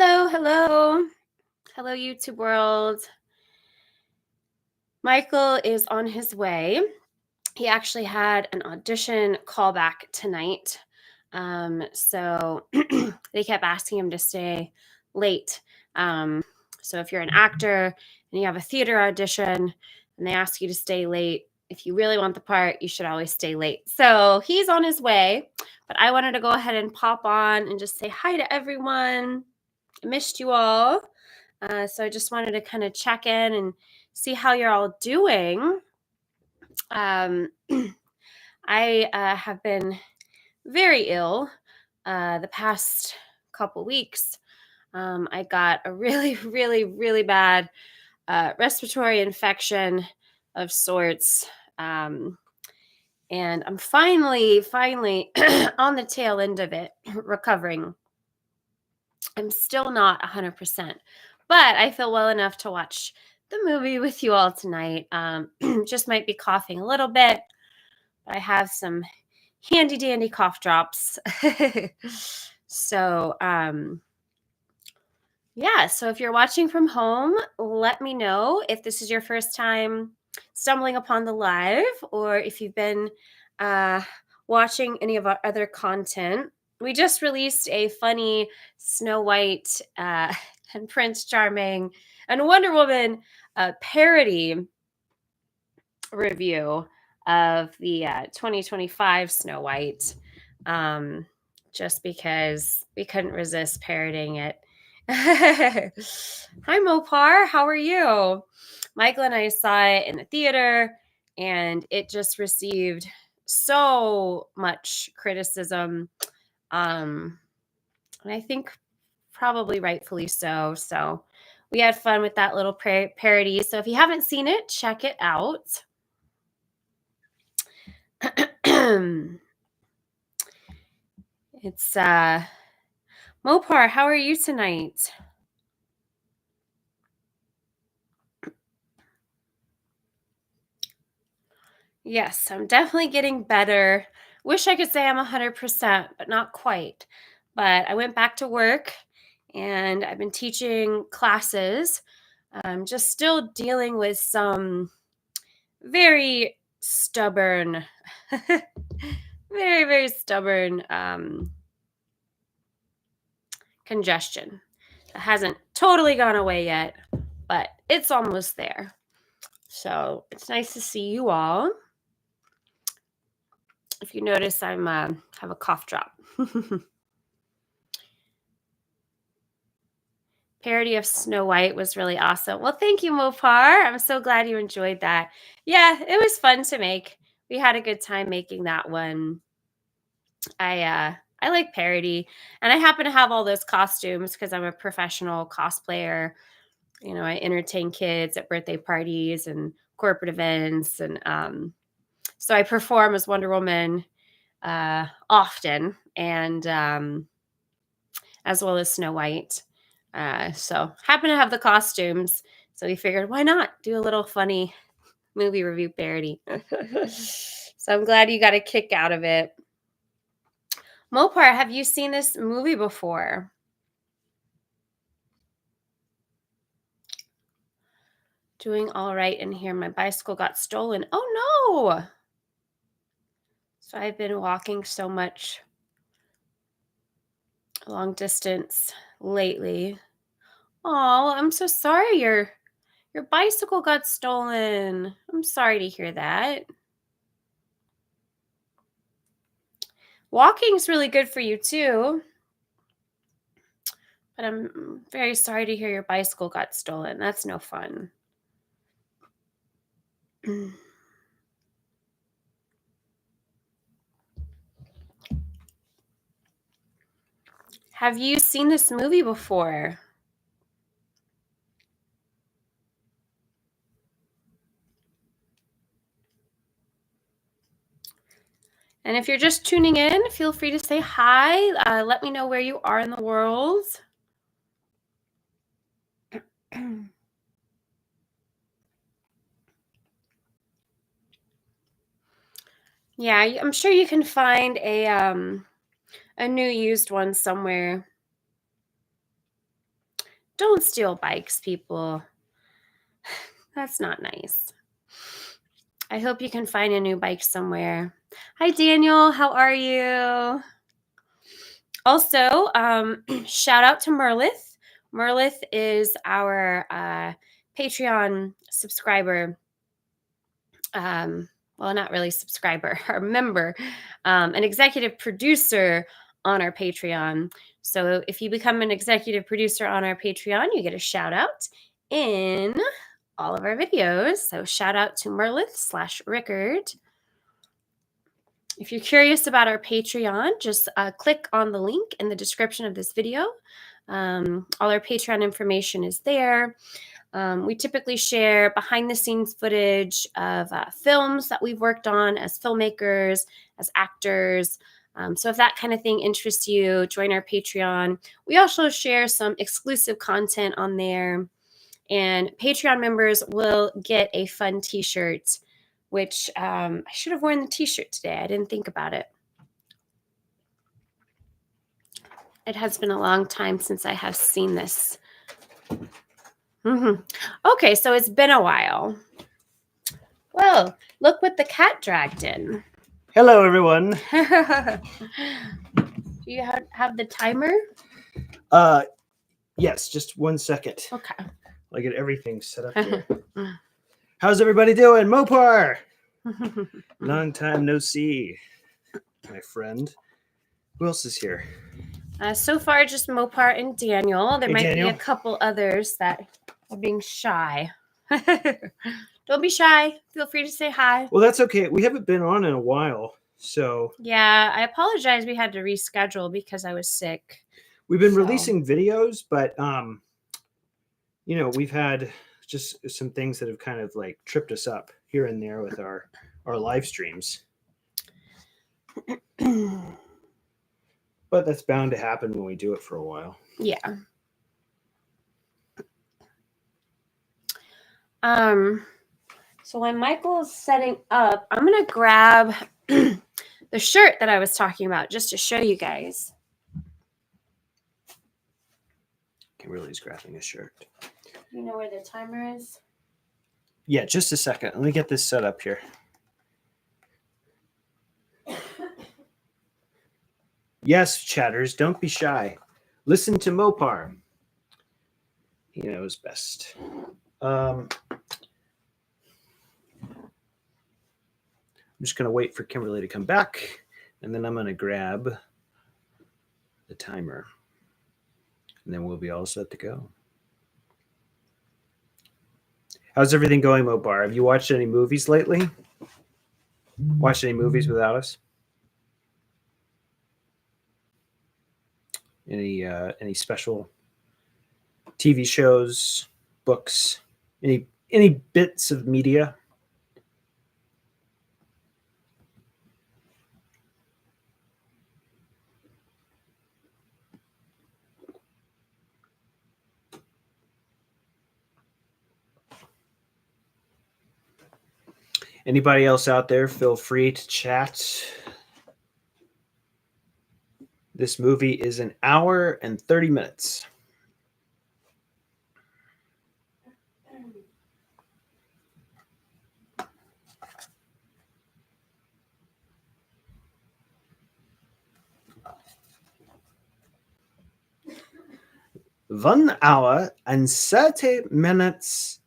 Hello, hello. Hello, YouTube world. Michael is on his way. He actually had an audition callback tonight. So they kept asking him to stay late. So if you're an actor and you have a theater audition and they ask you to stay late, if you really want the part, you should always stay late. So he's on his way, but I wanted to go ahead and pop on and just say hi to everyone. I missed you all. So I just wanted to kind of check in and see how you're all doing. Um, I have been very ill the past couple weeks. I got a really, really, really bad respiratory infection of sorts. And I'm finally on the tail end of it, recovering. I'm still not 100%, but I feel well enough to watch the movie with you all tonight. Just might be coughing a little bit. I have some handy dandy cough drops. So, yeah, so if you're watching from home, let me know if this is your first time stumbling upon the live or if you've been watching any of our other content. We just released a funny Snow White and Prince Charming and Wonder Woman parody review of the 2025 Snow White, just because we couldn't resist parodying it. Hi, Mopar. How are you? Michael and I saw it in the theater, and it just received so much criticism. And I think probably rightfully so. So we had fun with that little parody. So if you haven't seen it, check it out. It's Mopar, how are you tonight? Yes, I'm definitely getting better. Wish I could say I'm 100%, but not quite. But I went back to work and I've been teaching classes. I'm just still dealing with some very stubborn, very, very stubborn congestion. It hasn't totally gone away yet, but it's almost there. So it's nice to see you all. If you notice, I'm have a cough drop. Parody of Snow White was really awesome. Well, thank you, Mopar. I'm so glad you enjoyed that. Yeah, it was fun to make. We had a good time making that one. I like parody, and I happen to have all those costumes because I'm a professional cosplayer. You know, I entertain kids at birthday parties and corporate events, and so I perform as Wonder Woman often, and as well as Snow White. So happen to have the costumes, so we figured why not do a little funny movie review parody. So I'm glad you got a kick out of it. Mopar, have you seen this movie before? Doing all right in here. My bicycle got stolen. Oh no! So I've been walking so much long distance lately. Oh, I'm so sorry your bicycle got stolen. I'm sorry to hear that. Walking is really good for you too. But I'm very sorry to hear your bicycle got stolen. That's no fun. Have you seen this movie before? And if you're just tuning in, feel free to say hi. Let me know where you are in the world. Yeah, I'm sure you can find a new used one somewhere. Don't steal bikes, people. That's not nice. I hope you can find a new bike somewhere. Hi, Daniel. How are you? Also, shout out to Merlith. Merlith is our Patreon subscriber. Well, not really subscriber, our member, an executive producer on our Patreon. So if you become an executive producer on our Patreon, you get a shout out in all of our videos. So shout out to Merlith/Rickard. If you're curious about our Patreon, just click on the link in the description of this video. All our Patreon information is there. We typically share behind the scenes footage of films that we've worked on as filmmakers, as actors. So if that kind of thing interests you, join our Patreon. We also share some exclusive content on there. And Patreon members will get a fun t-shirt, which I should have worn the t-shirt today. I didn't think about it. It has been a long time since I have seen this. Okay, so it's been a while. Well, look what the cat dragged in. Hello, everyone. Do you have the timer? Yes, just 1 second. Okay. I'll get everything set up here. How's everybody doing? Mopar! Long time no see, my friend. Who else is here? So far, just Mopar and Daniel. There Hey, might Daniel. be a couple others that are being shy. Don't be shy. Feel free to say hi. Well, that's okay. We haven't been on in a while, so... Yeah, I apologize. We had to reschedule because I was sick. We've been releasing videos, but, you know, we've had just some things that have kind of, like, tripped us up here and there with our live streams. But that's bound to happen when we do it for a while. Yeah. So when Michael's setting up, I'm going to grab the shirt that I was talking about just to show you guys. Kimberly's grabbing a shirt. You know where the timer is? Yeah, just a second. Let me get this set up here. Yes, chatters, don't be shy. Listen to Mopar. He knows best. I'm just going to wait for Kimberly to come back, and then I'm going to grab the timer, and then we'll be all set to go. How's everything going, Mopar? Have you watched any movies lately? Watched any movies without us? Any special TV shows, books, any bits of media? Anybody else out there, feel free to chat. This movie is 1 hour and 30 minutes. One hour and 30 minutes.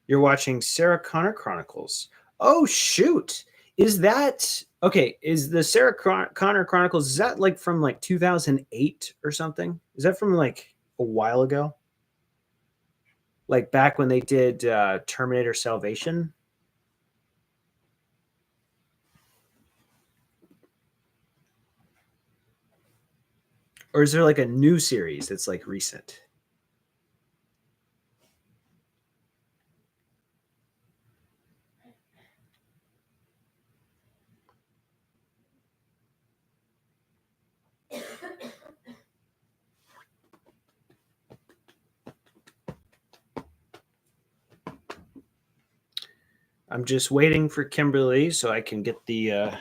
You're watching Sarah Connor Chronicles. Oh, shoot. Is that... Okay, is the Sarah Connor Chronicles, is that like from like 2008 or something? Is that from like a while ago? Like back when they did Terminator Salvation? Or is there like a new series that's like recent? I'm just waiting for Kimberly so I can get the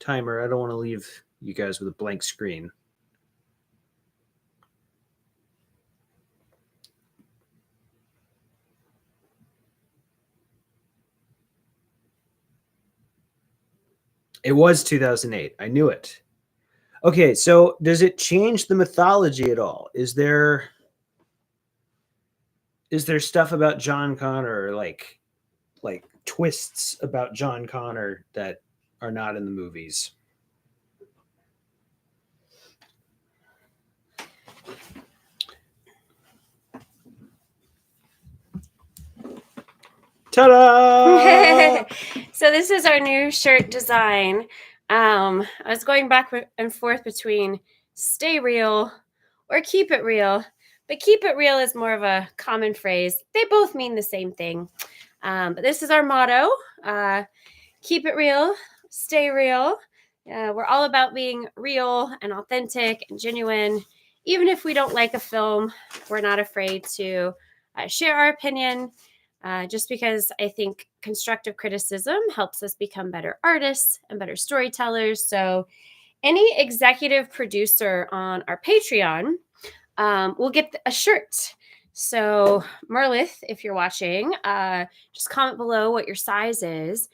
timer. I don't want to leave you guys with a blank screen. It was 2008. I knew it. Okay, so does it change the mythology at all? Is there stuff about John Connor, like twists about John Connor that are not in the movies? Ta-da! So this is our new shirt design. I was going back and forth between stay real or keep it real, but keep it real is more of a common phrase. They both mean the same thing. But this is our motto. Keep it real, stay real. We're all about being real and authentic and genuine. Even if we don't like a film, we're not afraid to share our opinion, just because I think constructive criticism helps us become better artists and better storytellers. So any executive producer on our Patreon will get a shirt. So Merlith, if you're watching, just comment below what your size is,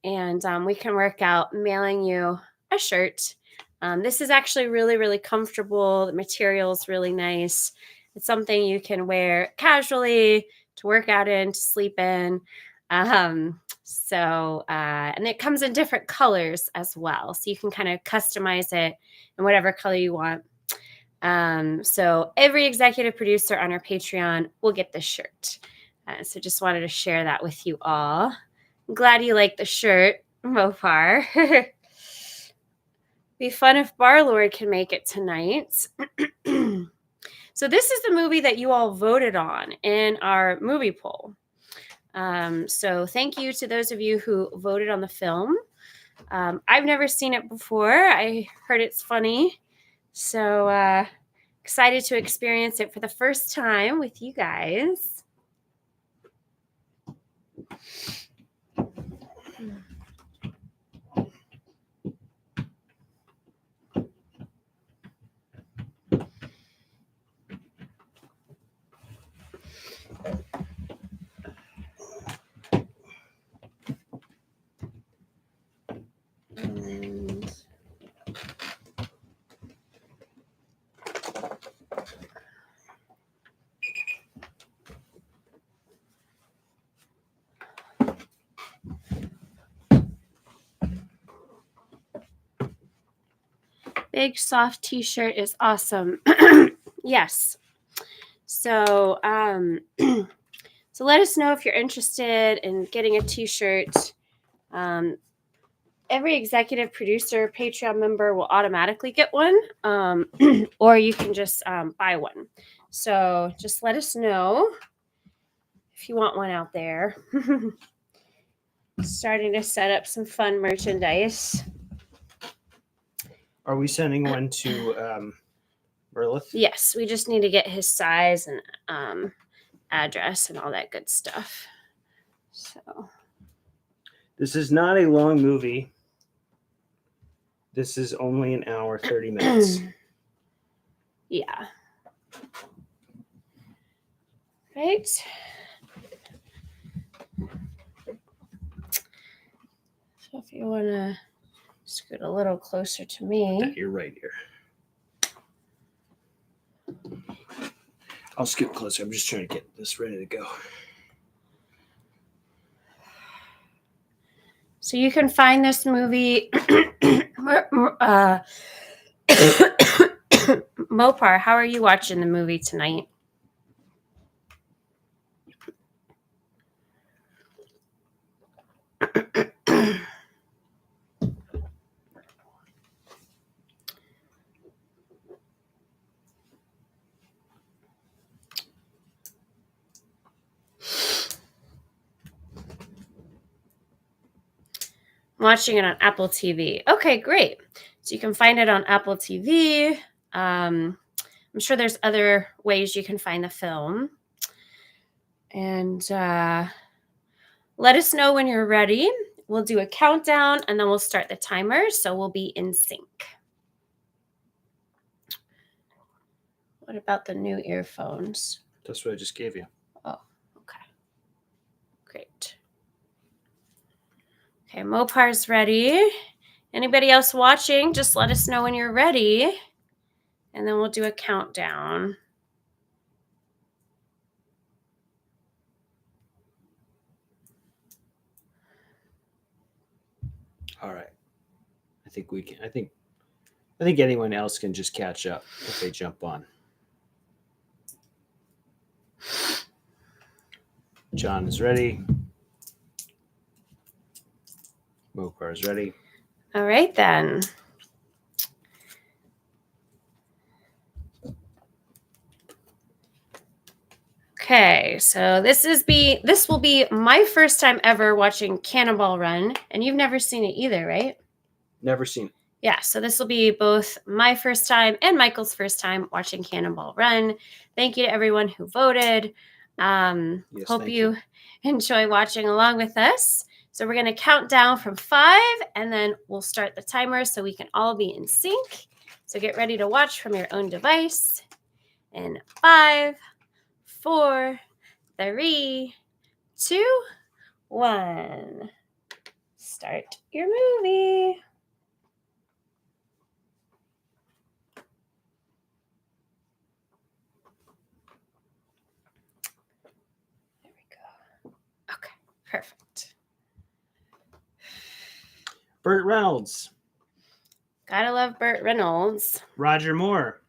and we can work out mailing you a shirt. This is actually really, really comfortable. The material is really nice. It's something you can wear casually, to work out in, to sleep in. And it comes in different colors as well. So you can kind of customize it in whatever color you want. So every executive producer on our Patreon will get this shirt. So just wanted to share that with you all. I'm glad you like the shirt, Mopar. Be fun if Barlord can make it tonight. So this is the movie that you all voted on in our movie poll. So thank you to those of you who voted on the film. I've never seen it before. I heard it's funny. So excited to experience it for the first time with you guys. Big soft t-shirt is awesome. Yes. So so let us know if you're interested in getting a t-shirt. Every executive producer Patreon member will automatically get one, or you can just buy one. So just let us know if you want one out there. Starting to set up some fun merchandise. Are we sending one to Merlith? Yes, we just need to get his size and address and all that good stuff. So this is not a long movie. This is only an hour, 30 minutes. Yeah. Right. So if you want to scoot a little closer to me. Yeah, you're right here. I'll scoot closer. I'm just trying to get this ready to go. So you can find this movie. Mopar, how are you watching the movie tonight? Watching it on Apple TV. Okay, great. So you can find it on Apple TV. I'm sure there's other ways you can find the film. And let us know when you're ready. We'll do a countdown and then we'll start the timer. So we'll be in sync. What about the new earphones? That's what I just gave you. Oh, okay. Great. Okay, Mopar's ready. Anybody else watching, just let us know when you're ready. And then we'll do a countdown. All right. I think we can. I think anyone else can just catch up if they jump on. John is ready. Mopar is ready. All right, then. Okay, so this will be my first time ever watching Cannonball Run, and you've never seen it either, right? Never seen it. Yeah, so this will be both my first time and Michael's first time watching Cannonball Run. Thank you to everyone who voted. Hope you enjoy watching along with us. So we're going to count down from 5, and then we'll start the timer so we can all be in sync. So get ready to watch from your own device. In 5, 4, 3, 2, 1. Start your movie. There we go. Okay, perfect. Burt Reynolds. Gotta love Burt Reynolds. Roger Moore.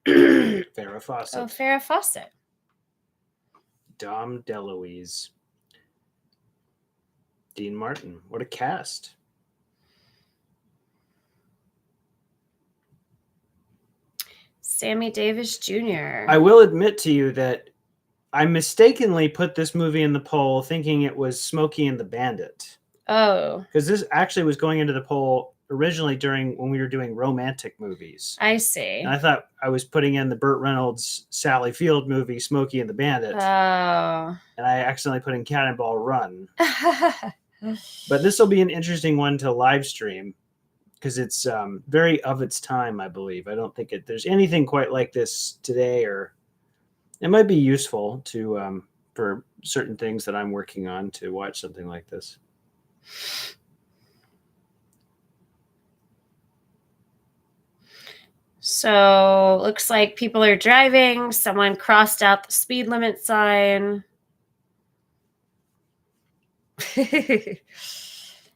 Farrah Fawcett. Oh, Farrah Fawcett. Dom DeLuise. Dean Martin. What a cast. Sammy Davis Jr. I will admit to you that I mistakenly put this movie in the poll thinking it was Smokey and the Bandit. Oh. Because this actually was going into the poll originally when we were doing romantic movies. I see. And I thought I was putting in the Burt Reynolds, Sally Field movie, Smokey and the Bandit. Oh. And I accidentally put in Cannonball Run. But this will be an interesting one to live stream because it's very of its time, I believe. I don't think there's anything quite like this today, or it might be useful to for certain things that I'm working on to watch something like this. So looks like people are driving. Someone crossed out the speed limit sign.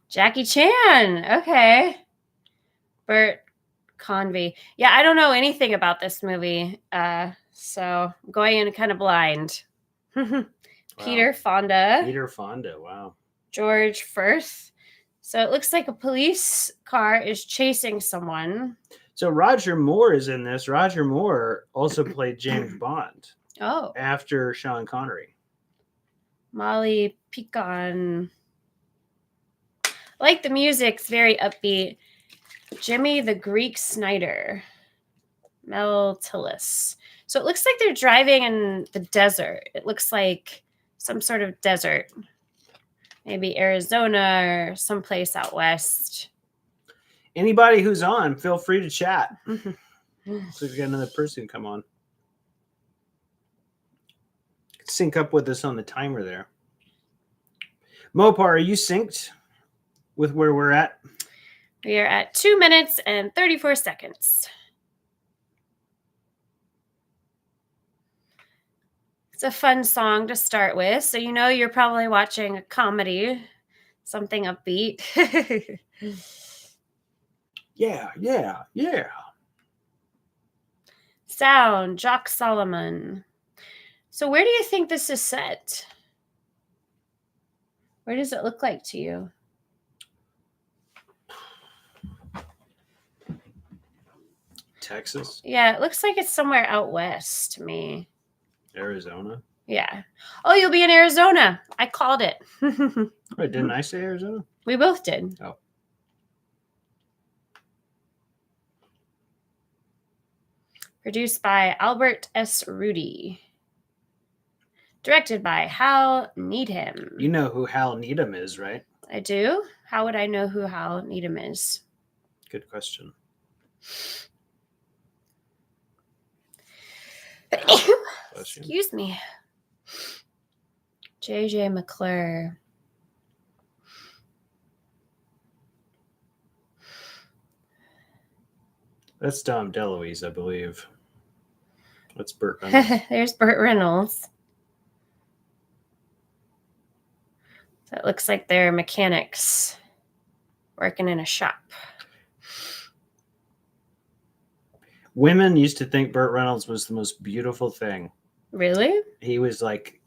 Jackie Chan. Okay. Burt Convey. Yeah, I don't know anything about this movie. So I'm going in kind of blind. Peter Fonda. Peter Fonda, wow. George Firth. So it looks like a police car is chasing someone. So Roger Moore is in this. Roger Moore also played James Bond. Oh. After Sean Connery. Molly Picon. I like the music. It's very upbeat. Jimmy the Greek Snyder. Mel Tillis. So it looks like they're driving in the desert. It looks like some sort of desert. Maybe Arizona or someplace out west. Anybody who's on, feel free to chat. So we got another person come on. Sync up with us on the timer there. Mopar, are you synced with where we're at? We are at 2 minutes and 34 seconds. It's a fun song to start with. So you know you're probably watching a comedy, something upbeat. Yeah. Sound, Jock Solomon. So where do you think this is set? Where does it look like to you? Texas? Yeah, it looks like it's somewhere out west to me. Arizona? Yeah. Oh, you'll be in Arizona. I called it. Wait, didn't I say Arizona? We both did. Oh. Produced by Albert S. Rudy. Directed by Hal Needham. You know who Hal Needham is, right? I do. How would I know who Hal Needham is? Good question. Excuse me. J.J. McClure. That's Dom DeLuise, I believe. That's Burt Reynolds. There's Burt Reynolds. So it looks like they're mechanics working in a shop. Women used to think Burt Reynolds was the most beautiful thing. Really? He was like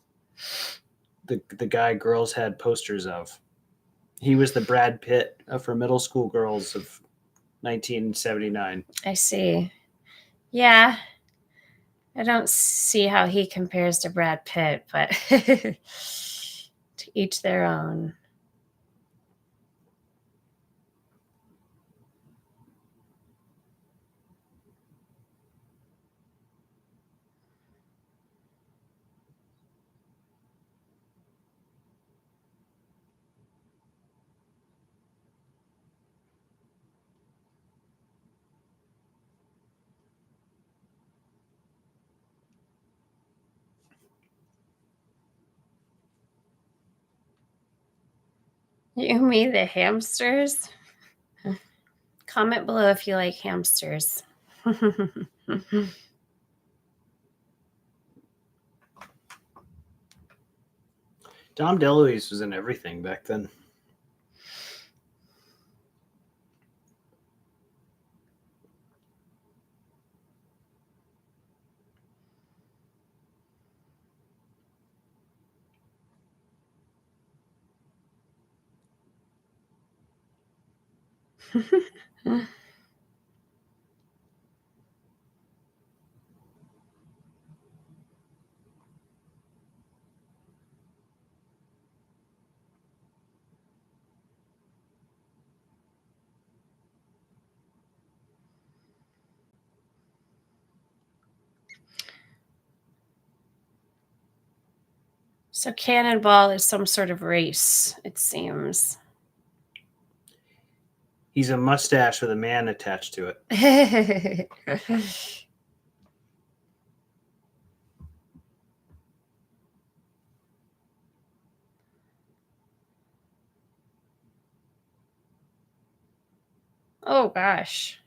the guy girls had posters of. He was the Brad Pitt for middle school girls of 1979. I see. Yeah. I don't see how he compares to Brad Pitt, but to each their own. You, me, the hamsters? Comment below if you like hamsters. Dom DeLuise was in everything back then. So Cannonball is some sort of race, it seems. He's a mustache with a man attached to it. Oh, gosh.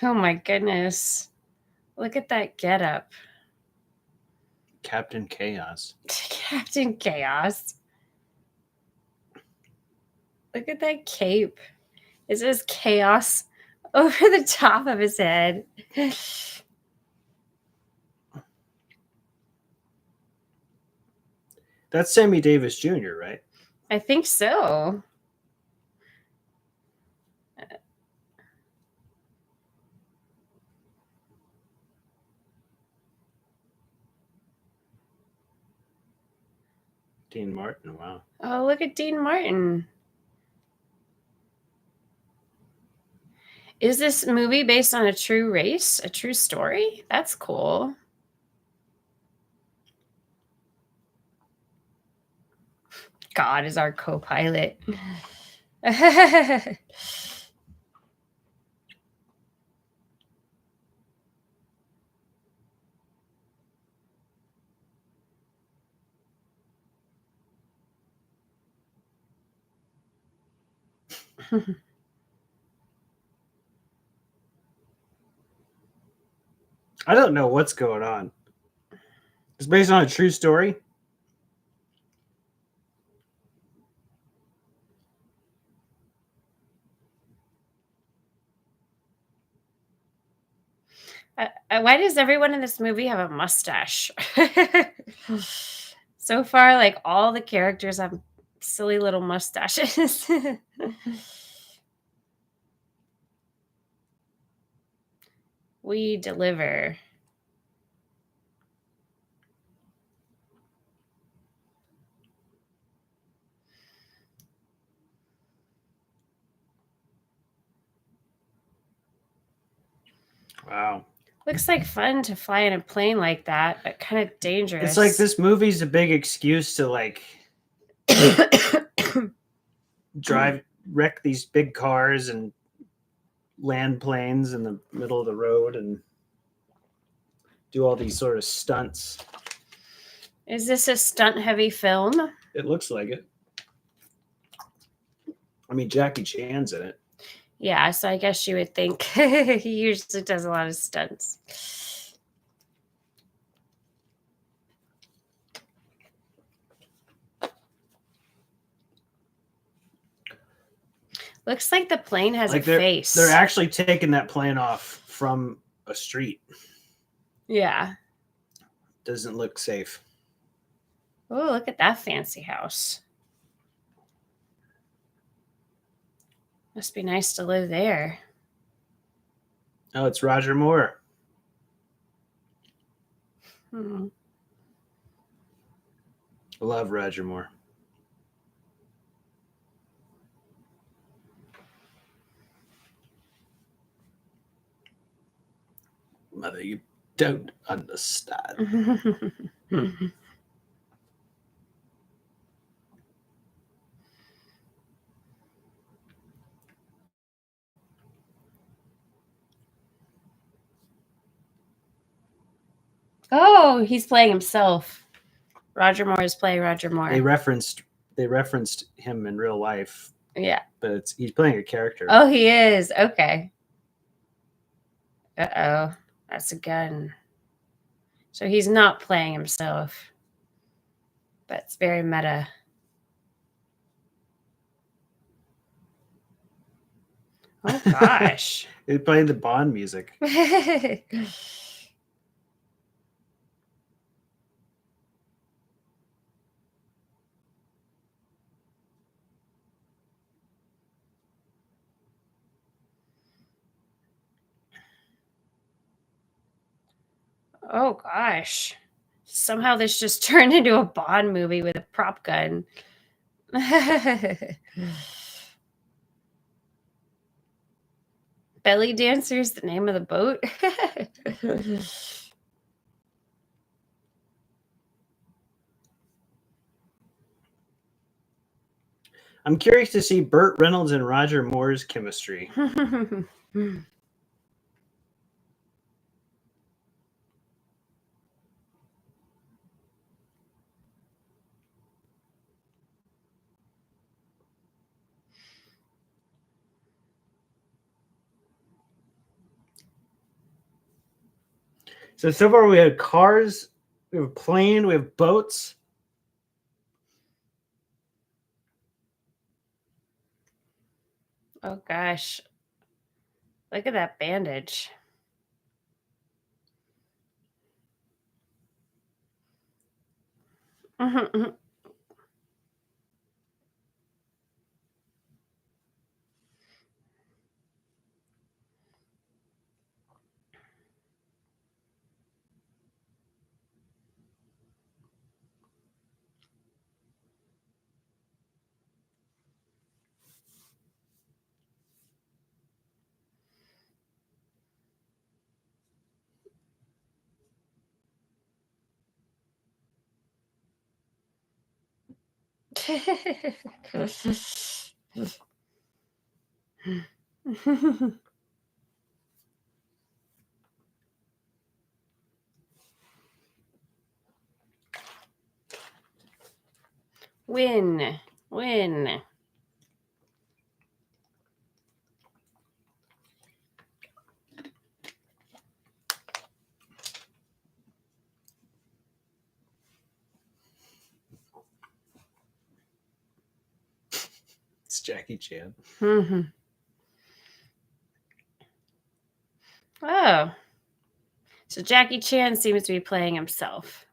Oh, my goodness. Look at that getup. Captain Chaos. Captain Chaos. Look at that cape. It says chaos over the top of his head. That's Sammy Davis Jr., right? I think so. Dean Martin, wow. Oh, look at Dean Martin. Is this movie based on a true race, a true story? That's cool. God is our co-pilot. I don't know what's going on. It's based on a true story. Why does everyone in this movie have a mustache? So far, like all the characters have silly little mustaches. We deliver. Wow. Looks like fun to fly in a plane like that, but kind of dangerous. It's like this movie's a big excuse to like wreck these big cars and land planes in the middle of the road and do all these sort of stunts. Is this a stunt-heavy film? It looks like it. I mean, Jackie Chan's in it. Yeah, so I guess you would think he usually does a lot of stunts. Looks like the plane has a face. They're actually taking that plane off from a street. Yeah. Doesn't look safe. Oh, look at that fancy house. Must be nice to live there. Oh, it's Roger Moore. Hmm. I love Roger Moore. Mother, you don't understand. Oh, he's playing himself. Roger Moore is playing Roger Moore. They referenced him in real life. Yeah. But he's playing a character. Oh, he is. Okay. Uh-oh. That's a gun. So he's not playing himself. But it's very meta. Oh, gosh. He's playing the Bond music. Oh, gosh. Somehow this just turned into a Bond movie with a prop gun. Belly Dancer is the name of the boat. I'm curious to see Burt Reynolds and Roger Moore's chemistry. So far we had cars, we have a plane, we have boats. Oh, gosh. Look at that bandage. Win. It's Jackie Chan. Oh. So Jackie Chan seems to be playing himself.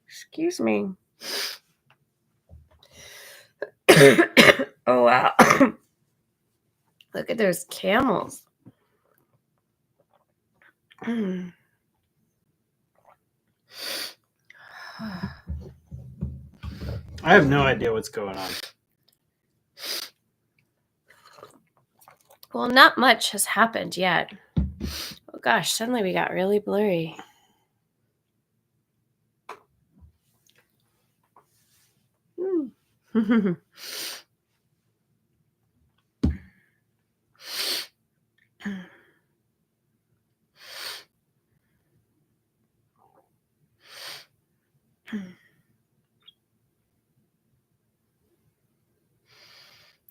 Excuse me. Oh, wow. Look at those camels. I have no idea what's going on. Well, not much has happened yet. Oh gosh, suddenly we got really blurry.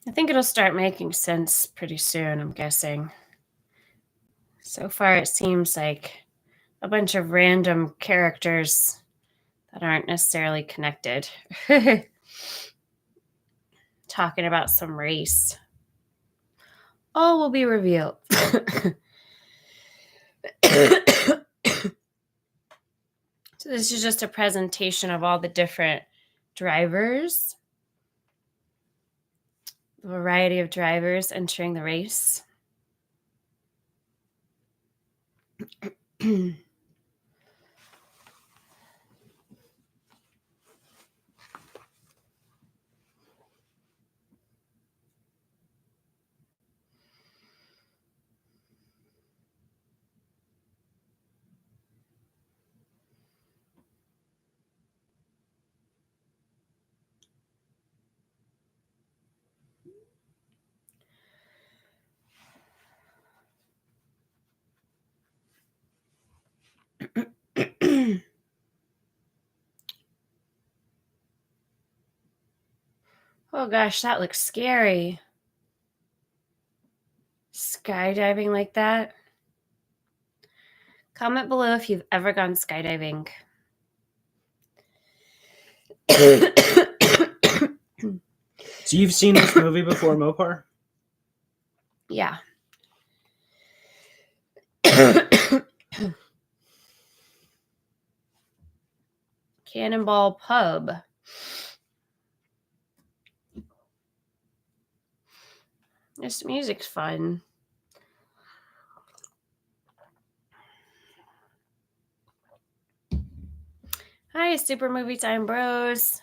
I think it'll start making sense pretty soon, I'm guessing. So far, it seems like a bunch of random characters that aren't necessarily connected. Talking about some race. All will be revealed. So this is just a presentation of all the different drivers. A variety of drivers entering the race. Oh gosh, that looks scary. Skydiving like that. Comment below if you've ever gone skydiving. So you've seen this movie before, Mopar? Yeah. Cannonball Pub. This music's fun. Hi, Super Movie Time Bros.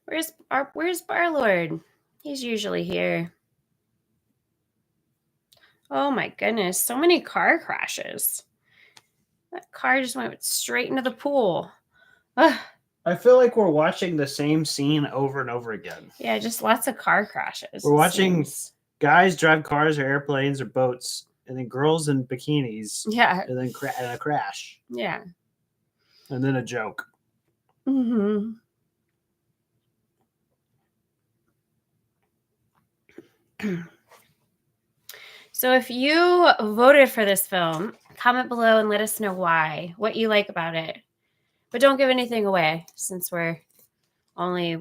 Where's Barlord? He's usually here. Oh my goodness, so many car crashes. That car just went straight into the pool. Ugh. I feel like we're watching the same scene over and over again. Yeah, just lots of car crashes. We're watching guys drive cars or airplanes or boats, and then girls in bikinis. Yeah. And then a crash. Yeah. And then a joke. Mm-hmm. So if you voted for this film, comment below and let us know why, what you like about it. But don't give anything away since we're only,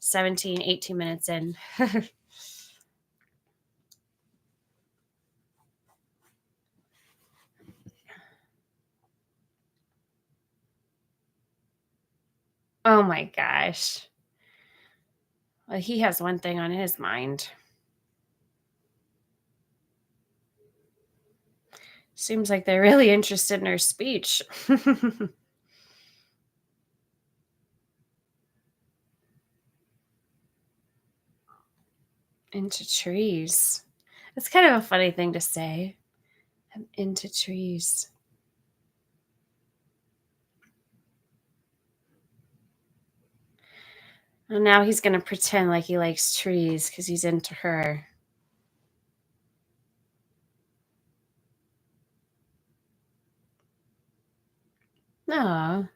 17, 18 minutes in. Oh my gosh. Well, he has one thing on his mind. Seems like they're really interested in her speech. Into trees. It's kind of a funny thing to say. I'm into trees. And now he's going to pretend like he likes trees because he's into her. No.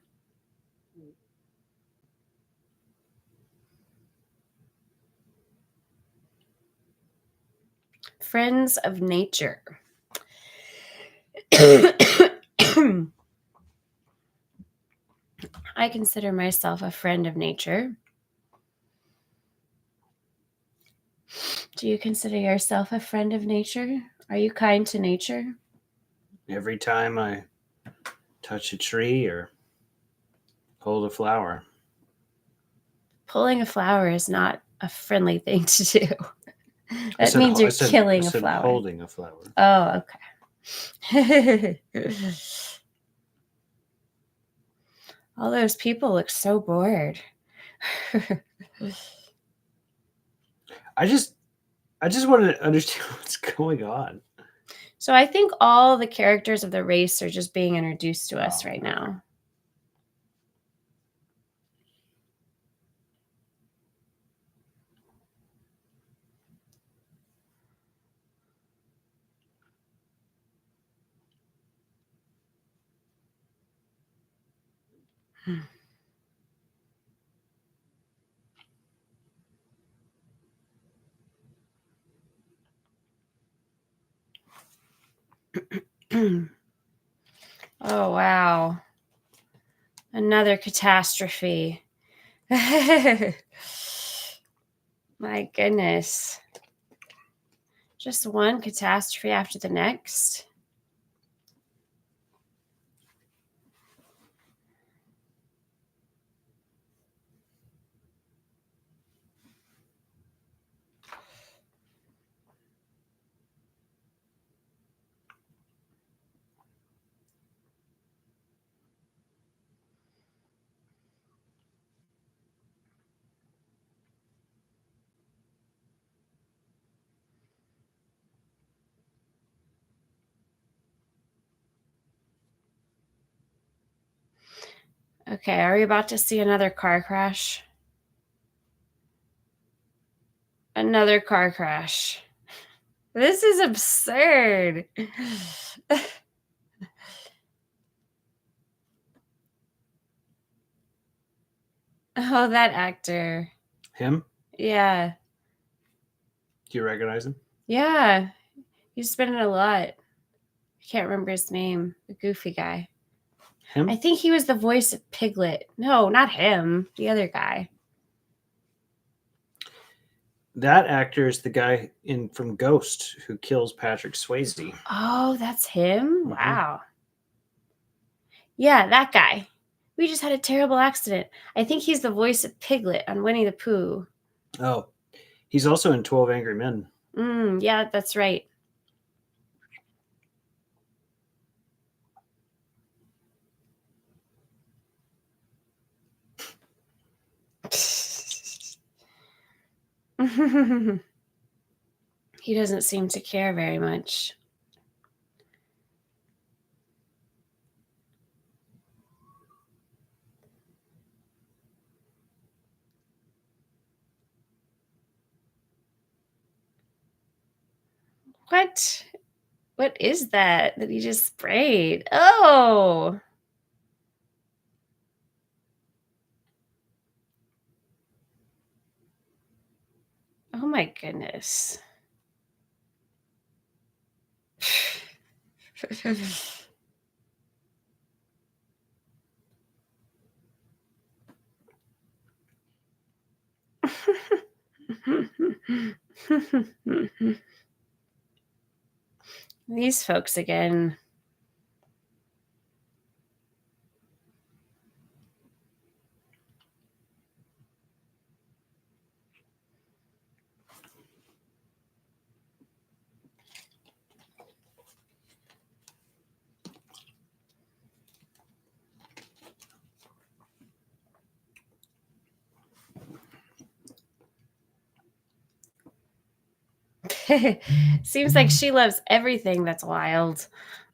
Friends of nature. I consider myself a friend of nature. Do you consider yourself a friend of nature? Are you kind to nature? Every time I touch a tree or hold a flower. Pulling a flower is not a friendly thing to do. That I means you're said, killing I a said flower. holding a flower. Oh, okay. All those people look so bored. I just wanted to understand what's going on. So I think all the characters of the race are just being introduced to us right okay. now. Oh, wow. Another catastrophe. My goodness. Just one catastrophe after the next. Okay, are we about to see another car crash? Another car crash. This is absurd. Oh, that actor. Him? Yeah. Do you recognize him? Yeah. He's been in a lot. I can't remember his name. The goofy guy. Him? I think he was the voice of Piglet. No, not him. The other guy. That actor is the guy from Ghost who kills Patrick Swayze. Oh, that's him? Mhm. Wow. Yeah, that guy. We just had a terrible accident. I think he's the voice of Piglet on Winnie the Pooh. Oh, he's also in 12 Angry Men. Yeah, that's right. He doesn't seem to care very much. What? What is that he just sprayed? Oh! Oh my goodness. These folks again. Seems like she loves everything that's wild.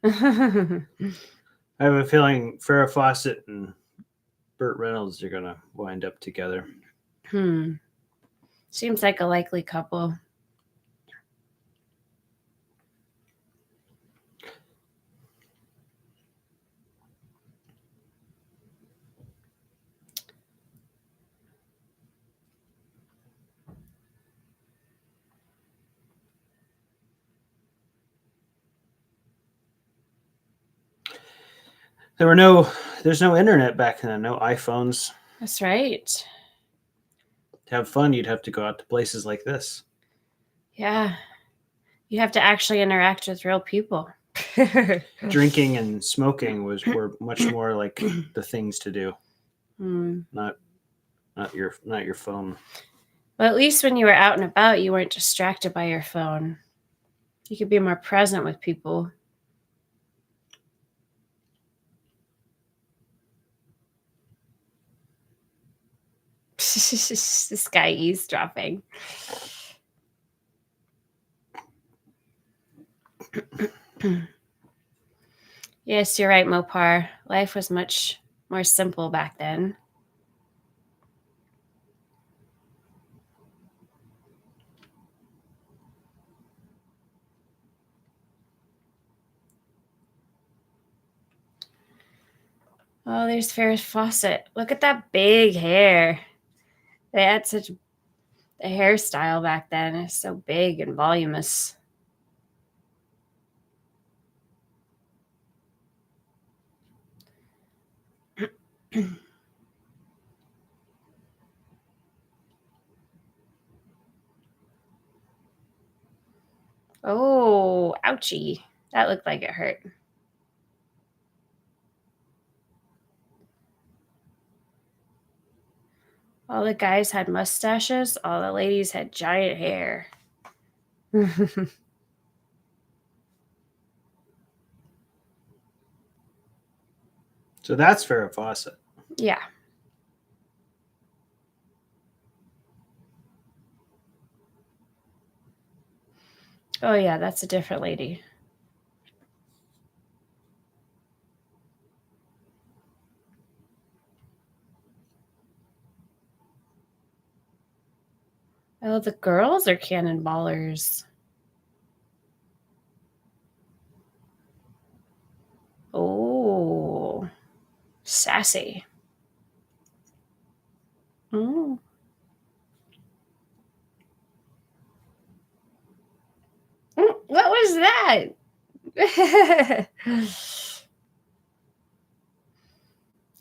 I have a feeling Farrah Fawcett and Burt Reynolds are going to wind up together. Seems like a likely couple. There were no there's no internet back then, no iPhones. That's right. To have fun, you'd have to go out to places like this. Yeah. You have to actually interact with real people. Drinking and smoking were much more like the things to do. Not your phone. Well, at least when you were out and about, you weren't distracted by your phone. You could be more present with people. This guy eavesdropping. Yes, you're right, Mopar. Life was much more simple back then. Oh, there's Farrah Fawcett. Look at that big hair. They had such a hairstyle back then. It's so big and voluminous. Oh, ouchie. That looked like it hurt. All the guys had mustaches. All the ladies had giant hair. So that's Farrah Fawcett. Yeah. Oh, yeah, that's a different lady. Oh, the girls are cannonballers. Oh, sassy. Mm. What was that?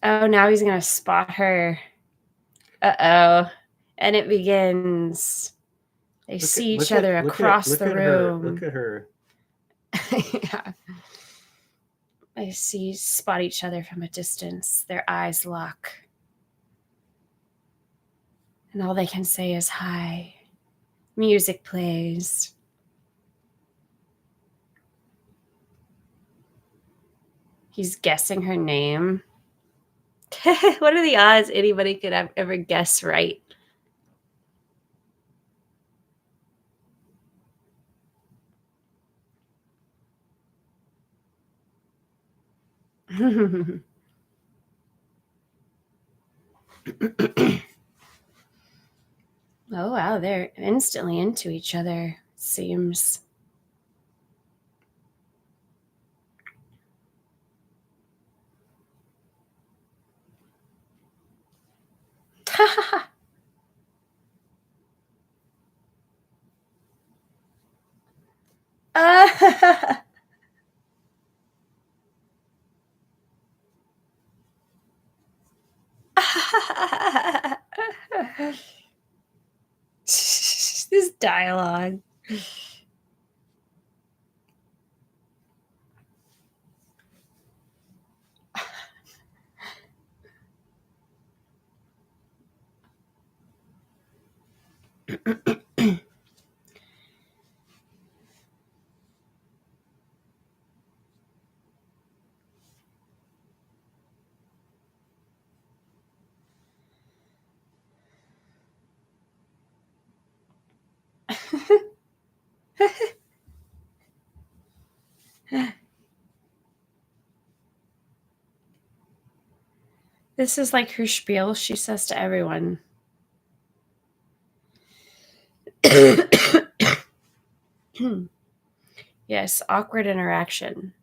Oh, now he's going to spot her. Uh-oh. And it begins. They see each other across the room. Look at her. Yeah. They spot each other from a distance. Their eyes lock. And all they can say is hi. Music plays. He's guessing her name. What are the odds anybody could ever guess right? Oh, wow. They're instantly into each other, it seems. This dialogue. This is like her spiel she says to everyone. Yes, awkward interaction.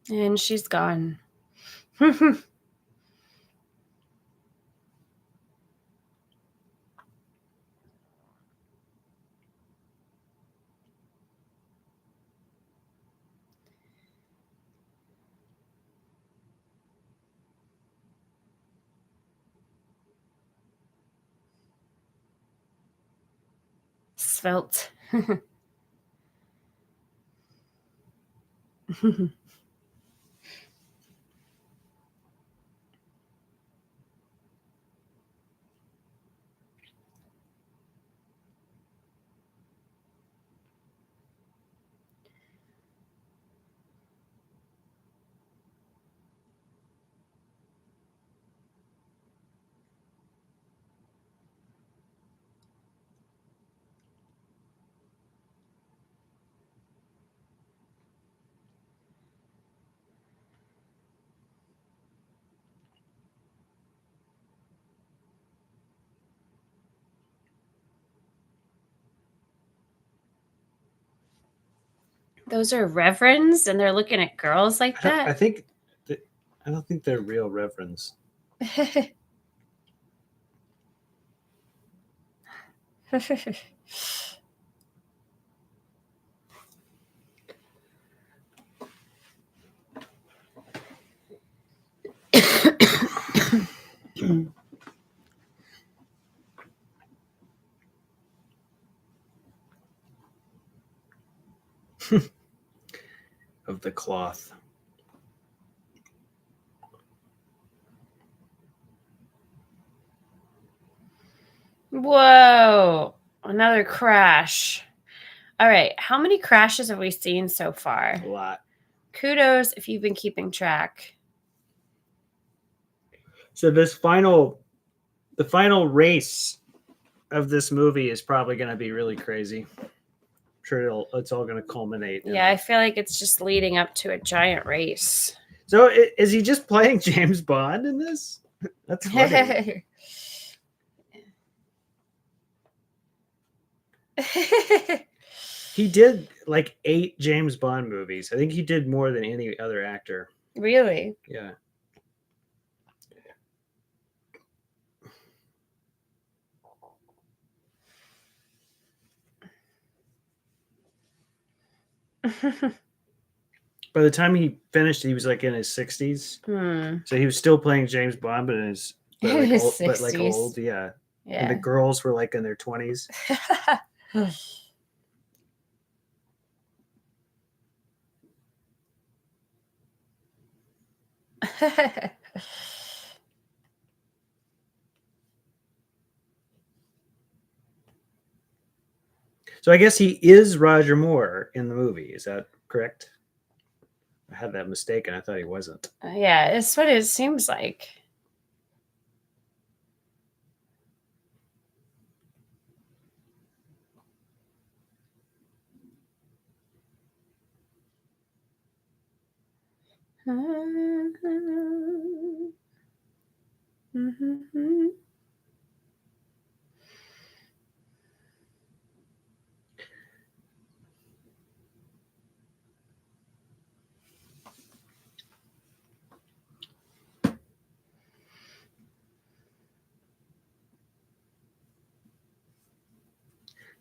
And she's gone. Svelte. Those are reverends, and they're looking at girls like I that. don't think they're real reverends. Of the cloth. Whoa, another crash. All right, how many crashes have we seen so far? A lot. Kudos if you've been keeping track. So the final race of this movie is probably going to be really crazy. I'm sure it's all going to culminate. Yeah, I feel like it's just leading up to a giant race. So is he just playing James Bond in this? That's funny. He did like 8 James Bond movies. I think he did more than any other actor. Really? Yeah. By the time he finished, he was like in his 60s. So he was still playing James Bond, but like old, yeah. And the girls were like in their 20s. So I guess he is Roger Moore in the movie. Is that correct? I had that mistaken. I thought he wasn't. Yeah, it's what it seems like.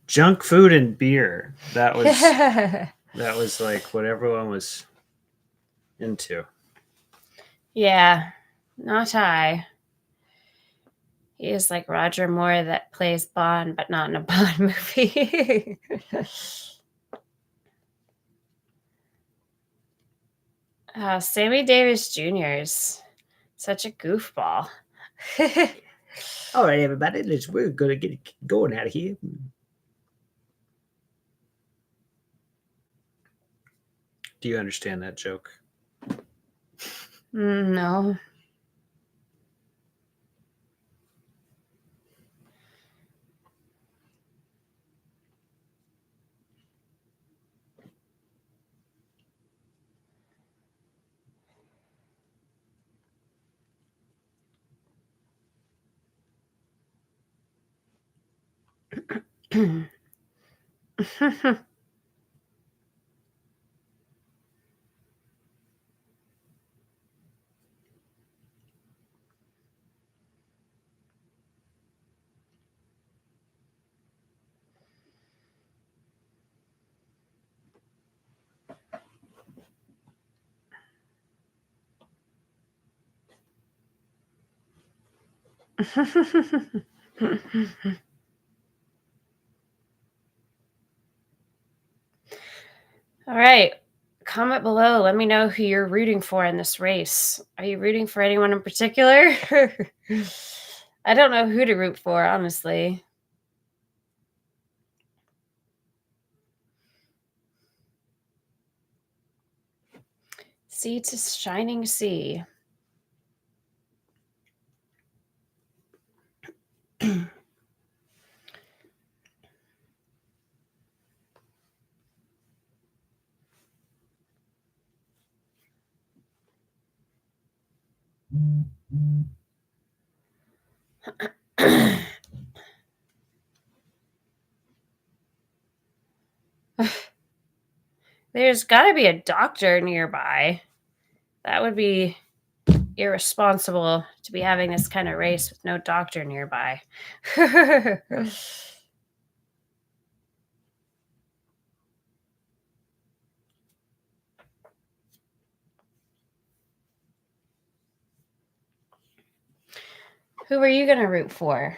Junk food and beer. That was like what everyone was into. Yeah, not I. He is like Roger Moore that plays Bond, but not in a Bond movie. Sammy Davis Jr. is such a goofball. All right, everybody, we're gonna get going out of here. Do you understand that joke? No. All right. Comment below. Let me know who you're rooting for in this race. Are you rooting for anyone in particular? I don't know who to root for, honestly. Sea to shining sea. There's got to be a doctor nearby. That would be irresponsible to be having this kind of race with no doctor nearby. Who are you going to root for?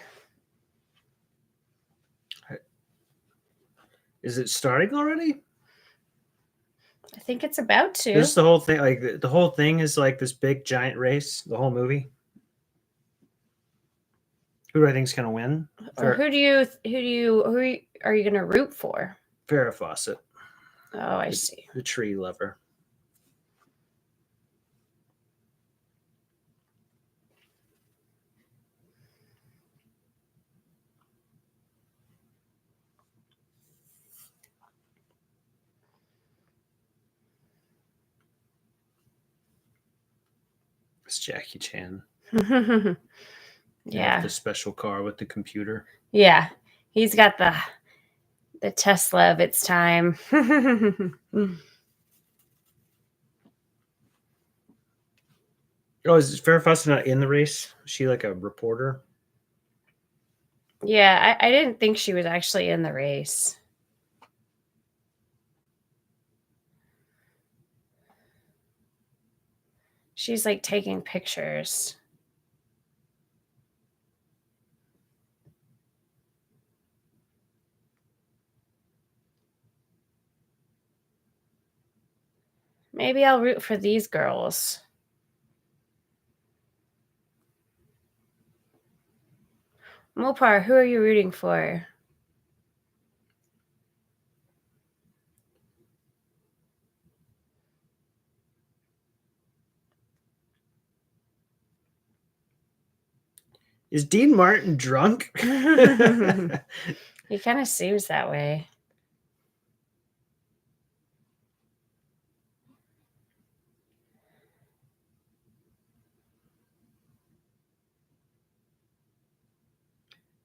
Is it starting already? I think it's about to. This is the whole thing. Like the whole thing is like this big giant race. The whole movie. Who do I think is going to win? Or who are you going to root for? Farrah Fawcett. Oh, I see. The tree lover. It's Jackie Chan. Yeah. The special car with the computer. Yeah. He's got the Tesla of its time. Oh, is Farrah Fawcett not in the race? Is she like a reporter? Yeah, I didn't think she was actually in the race. She's like taking pictures. Maybe I'll root for these girls. Mopar, who are you rooting for? Is Dean Martin drunk? He kind of seems that way.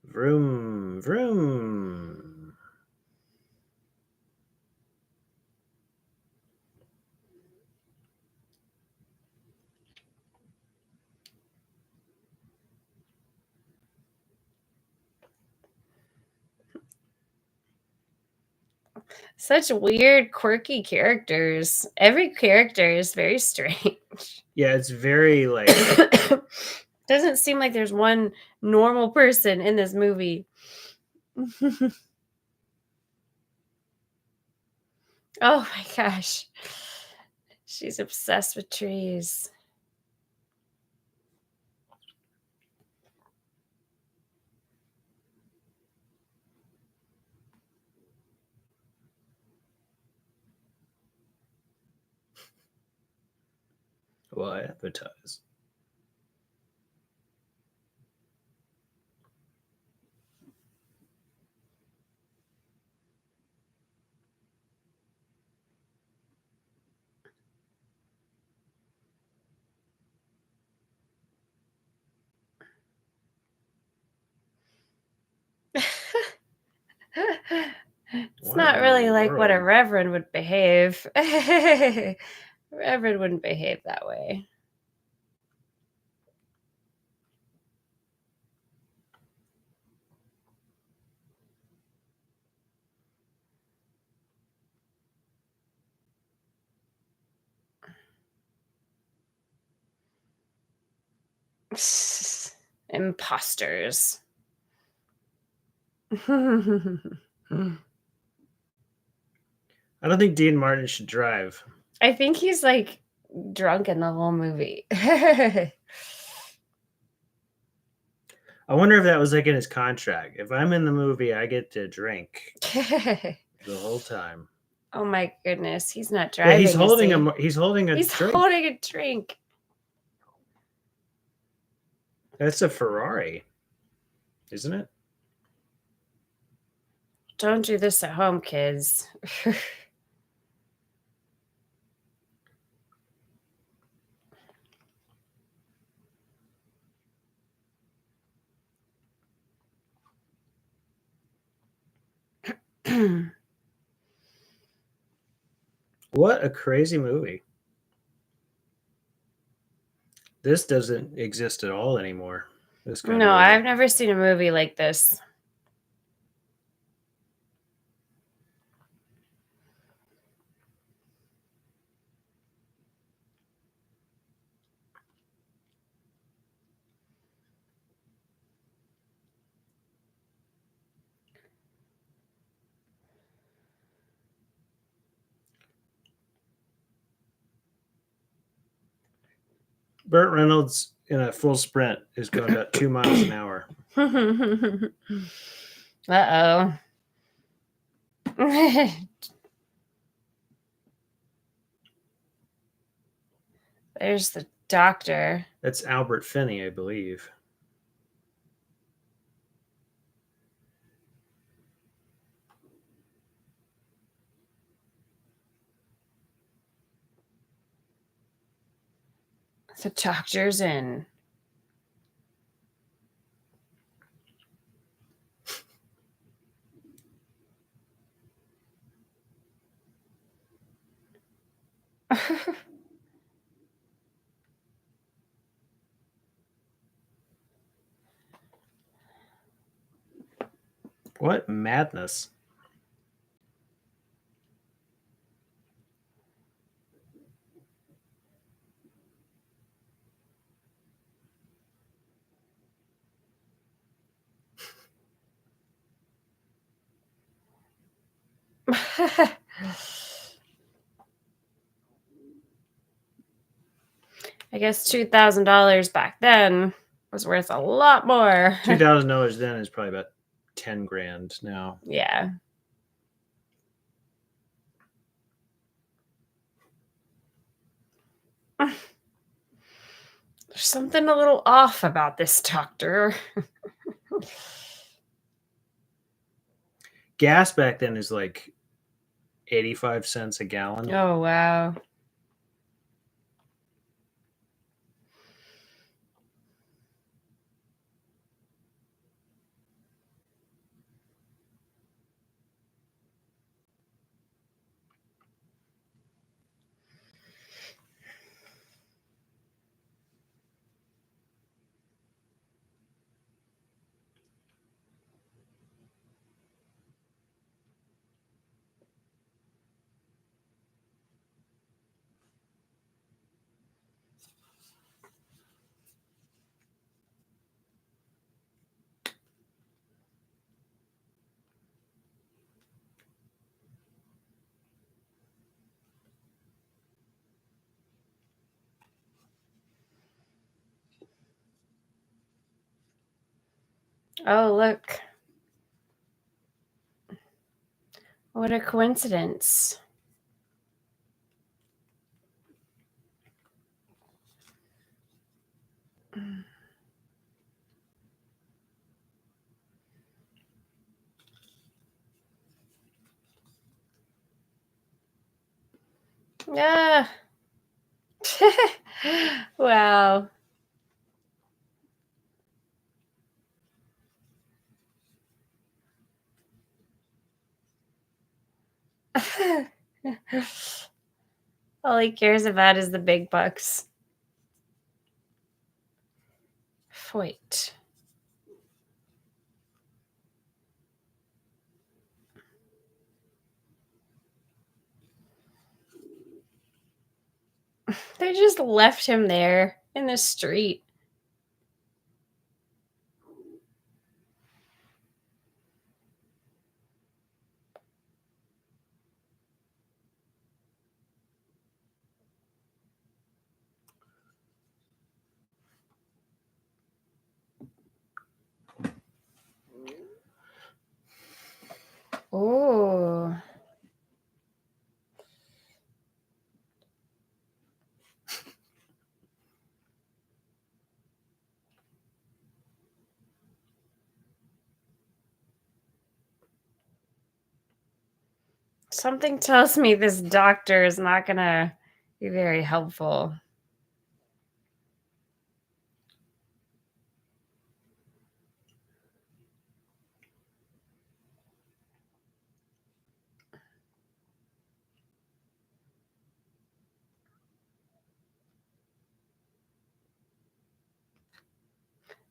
Vroom, vroom. Such weird, quirky characters. Every character is very strange. Yeah, it's very like... Doesn't seem like there's one normal person in this movie. Oh my gosh. She's obsessed with trees. Well, I advertise. It's not really like what a world? reverend would behave. Reverend wouldn't behave that way. Imposters. I don't think Dean Martin should drive. I think he's like drunk in the whole movie. I wonder if that was like in his contract. If I'm in the movie, I get to drink the whole time. Oh my goodness, he's not driving. Yeah, he's holding a he's holding a drink. holding a drink. That's a Ferrari, isn't it? Don't do this at home, kids. What a crazy movie. This doesn't exist at all anymore. This kind No, of movie. I've never seen a movie like this. Burt Reynolds in a full sprint is going about 2 miles an hour. Uh-oh. There's the doctor. That's Albert Finney, I believe. The doctor's in. What madness. I guess $2,000 back then was worth a lot more. $2,000 then is probably about 10 grand now. Yeah. There's something a little off about this doctor. Gas back then is like 85 cents a gallon. Oh, wow. Oh, look. What a coincidence. Yeah. Wow. All he cares about is the big bucks. Foyt. They just left him there in the street. Oh. Something tells me this doctor is not going to be very helpful.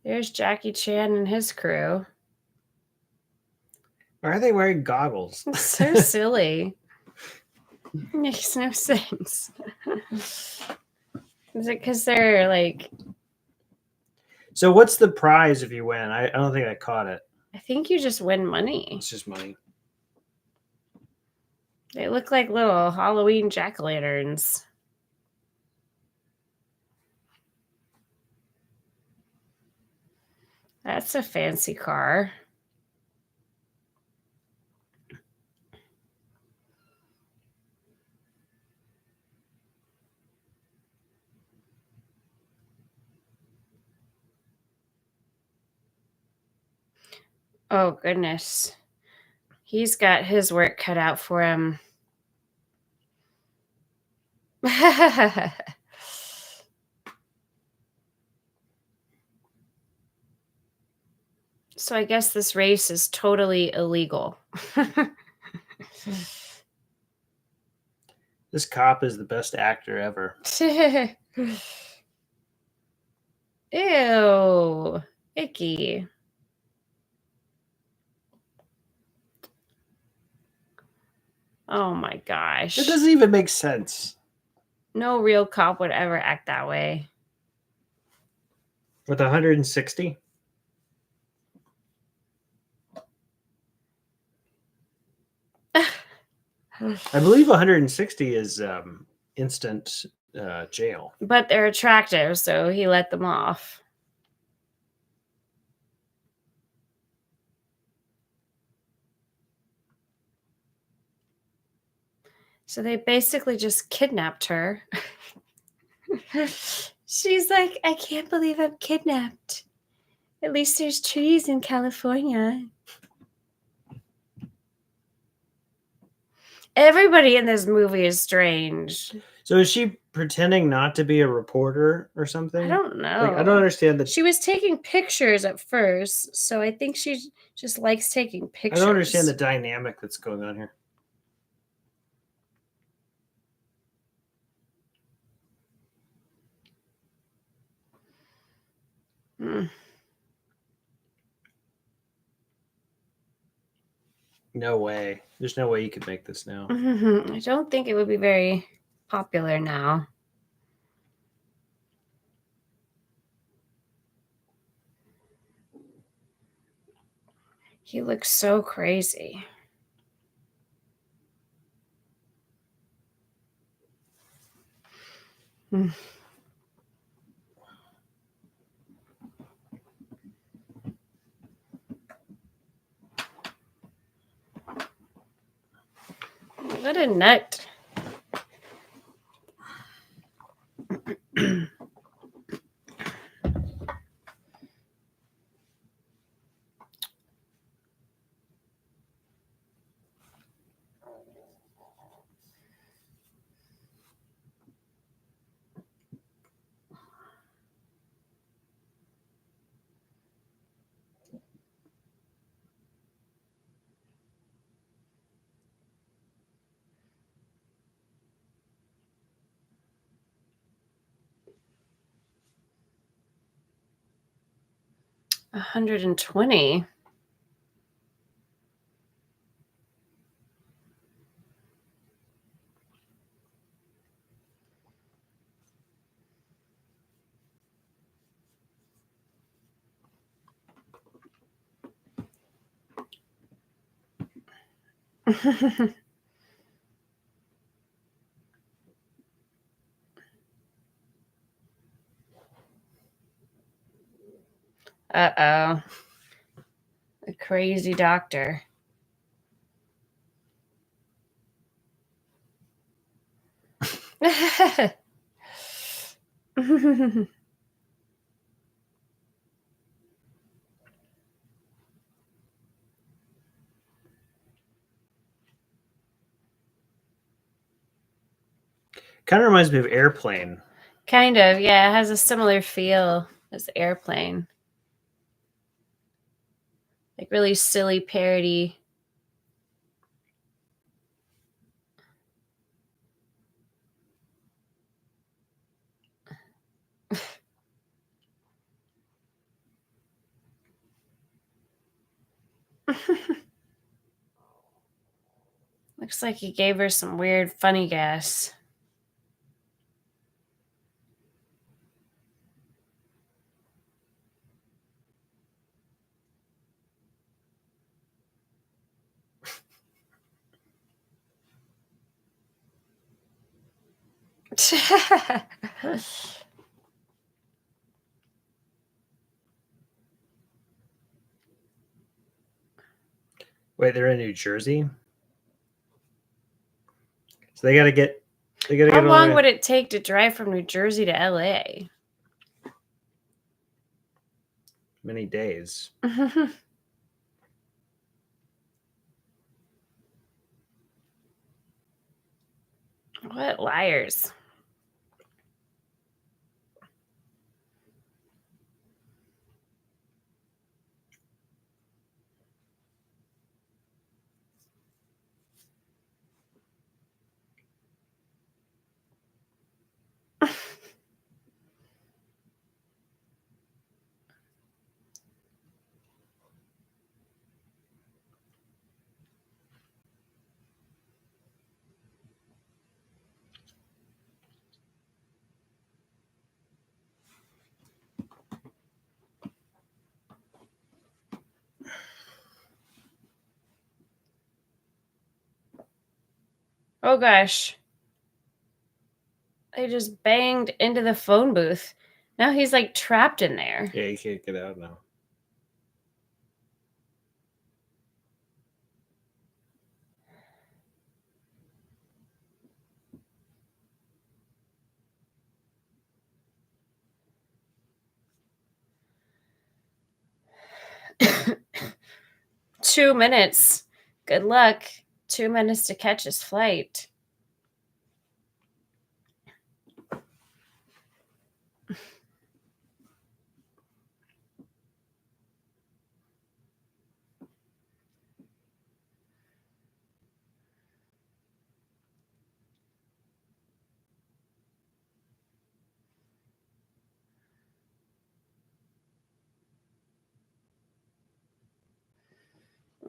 There's Jackie Chan and his crew. Why are they wearing goggles? It's so silly. Makes no sense. Is it because they're like... So what's the prize if you win? I don't think I caught it. I think you just win money. It's just money. They look like little Halloween jack-o'-lanterns. That's a fancy car. Oh, goodness. He's got his work cut out for him. So I guess this race is totally illegal. This cop is the best actor ever. Ew. Icky. Oh my gosh. It doesn't even make sense. No real cop would ever act that way. With 160? I believe 160 is instant jail. But they're attractive, so he let them off. So they basically just kidnapped her. She's like, I can't believe I'm kidnapped. At least there's trees in California. Everybody in this movie is strange. So is she pretending not to be a reporter or something? I don't know. Like, I don't understand that. She was taking pictures at first, so I think she just likes taking pictures. I don't understand the dynamic that's going on here. No way. There's no way you could make this now. I don't think it would be very popular now. He looks so crazy. What a nut. 120. Uh-oh. A crazy doctor. Kind of reminds me of Airplane. Kind of, yeah. It has a similar feel as Airplane. Like really silly parody. Looks like he gave her some weird funny gas. Wait, they're in New Jersey? So they gotta get How long would it take to drive from New Jersey to LA? Many days. What liars. Oh gosh. They just banged into the phone booth. Now he's like trapped in there. Yeah, you can't get out now. Two minutes. Good luck. 2 minutes to catch his flight.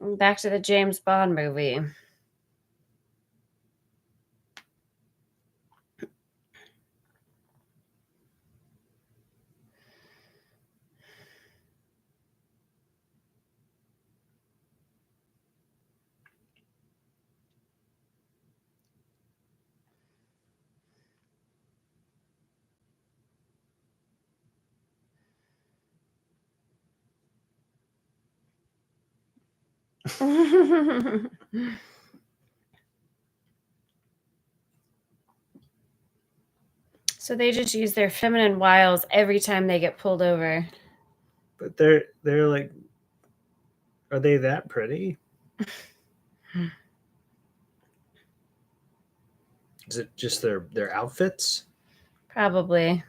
Back to the James Bond movie. So they just use their feminine wiles every time they get pulled over. But they're like, are they that pretty? Is it just their outfits? Probably.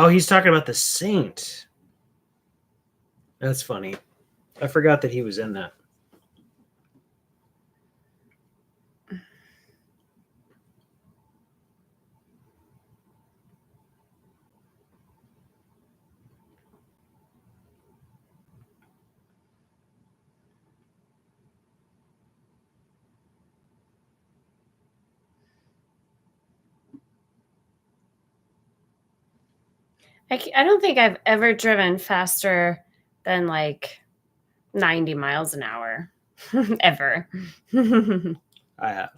Oh, he's talking about the Saint. That's funny. I forgot that he was in that. I don't think I've ever driven faster than like 90 miles an hour. Ever. I have.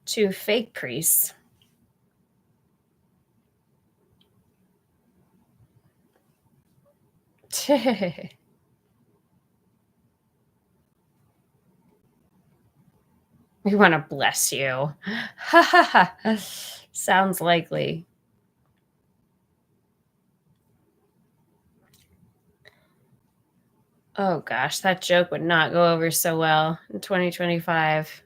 To fake priests. We want to bless you. Sounds likely. Oh gosh, that joke would not go over so well in 2025.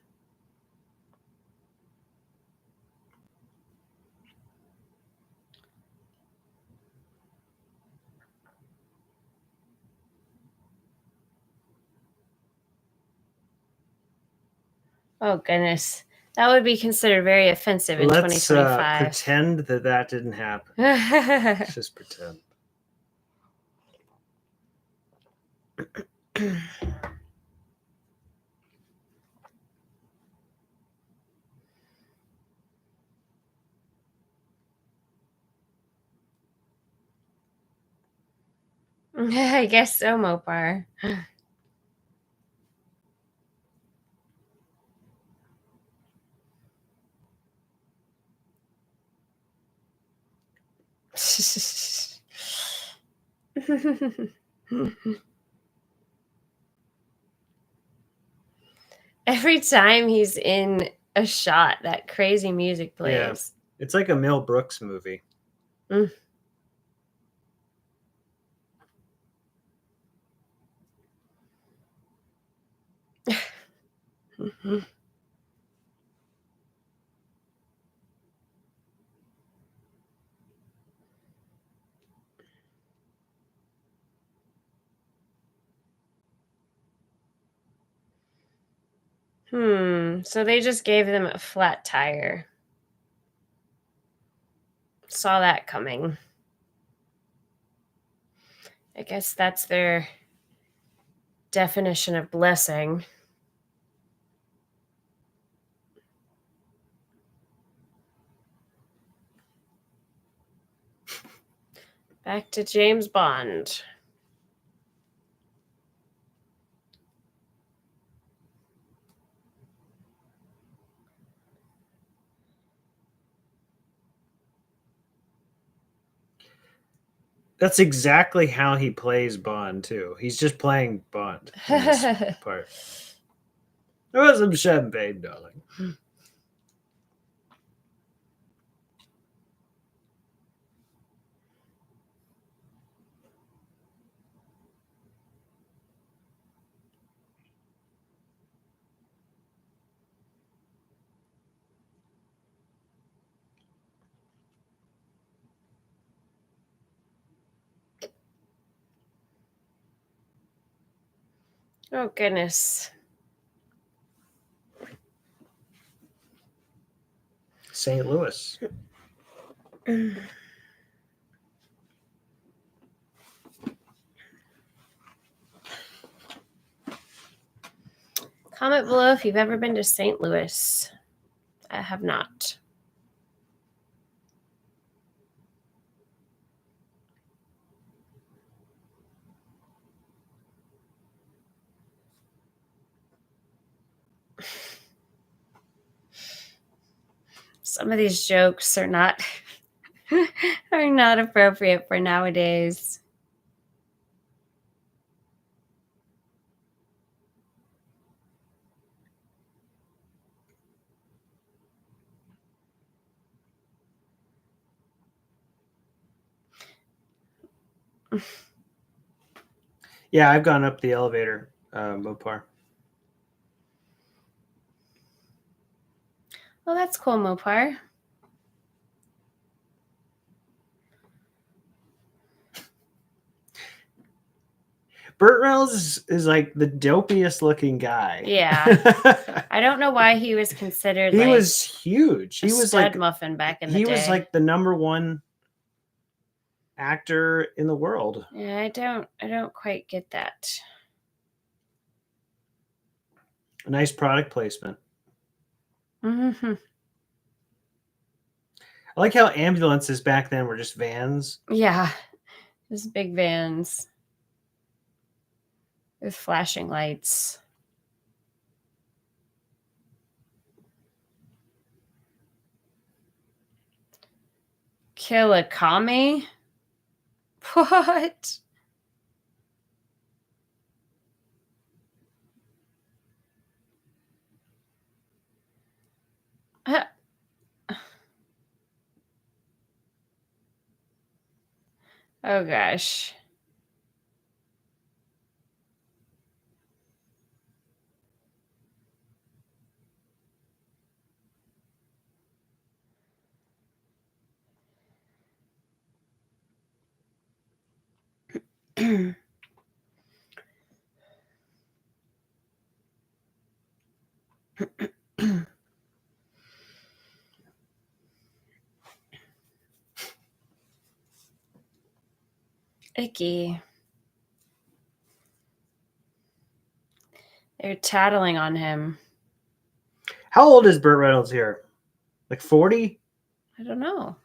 Oh goodness. That would be considered very offensive in Let's 2025. pretend that didn't happen. Let's just pretend. I guess so, Mopar. Every time he's in a shot, that crazy music plays. It's like a Mel Brooks movie. Mm. So they just gave them a flat tire. Saw that coming. I guess that's their definition of blessing. Back to James Bond. That's exactly how he plays Bond too. He's just playing Bond in this part. There was some champagne, darling. Oh, goodness. St. Louis. Comment below if you've ever been to St. Louis. I have not. Some of these jokes are not appropriate for nowadays. Yeah, I've gone up the elevator, Mopar. Well, that's cool, Mopar. Burt Reynolds is like the dopiest looking guy. Yeah. I don't know why he was considered He like was huge. He was stud like muffin back in the he day. was like the #1 actor in the world. Yeah, I don't quite get that. A nice product placement. Mm-hmm. I like how ambulances back then were just vans. Yeah, just big vans with flashing lights. Killikami? What? Uh, Oh gosh. Icky. They're tattling on him. How old is Burt Reynolds here? Like 40? I don't know.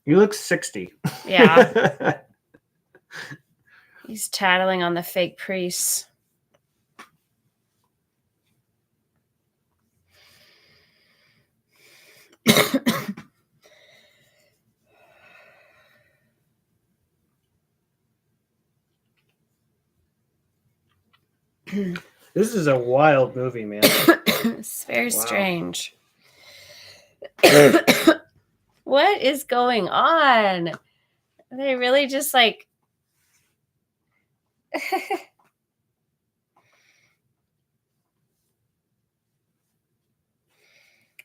You look 60. Yeah. He's tattling on the fake priests. This is a wild movie, man. It's very strange. What is going on? Are they really just like...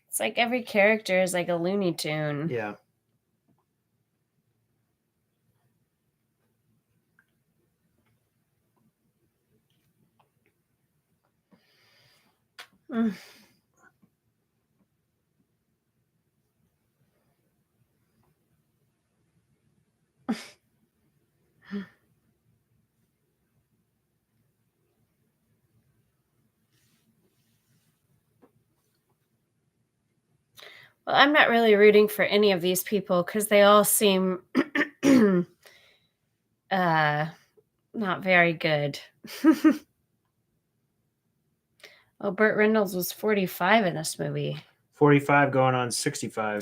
It's like every character is like a Looney Tune. Yeah. Mm. Well, I'm not really rooting for any of these people because they all seem not very good. Oh, Burt Reynolds was 45 in this movie. 45 going on 65.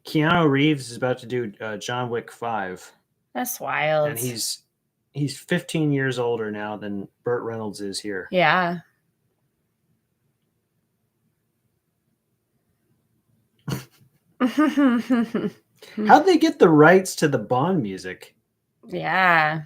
Keanu Reeves is about to do John Wick 5. That's wild. And he's 15 years older now than Burt Reynolds is here. Yeah. How'd they get the rights to the Bond music? Yeah.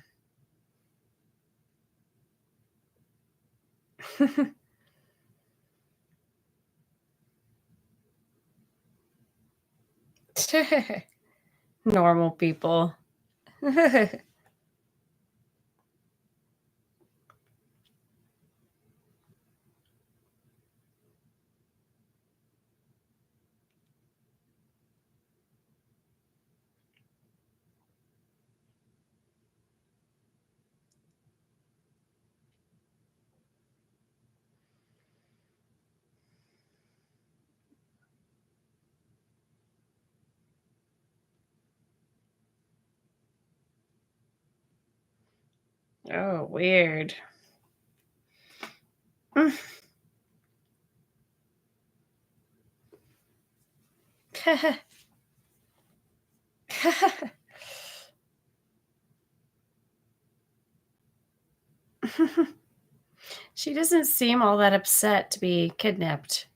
Normal people. Oh, weird. She doesn't seem all that upset to be kidnapped.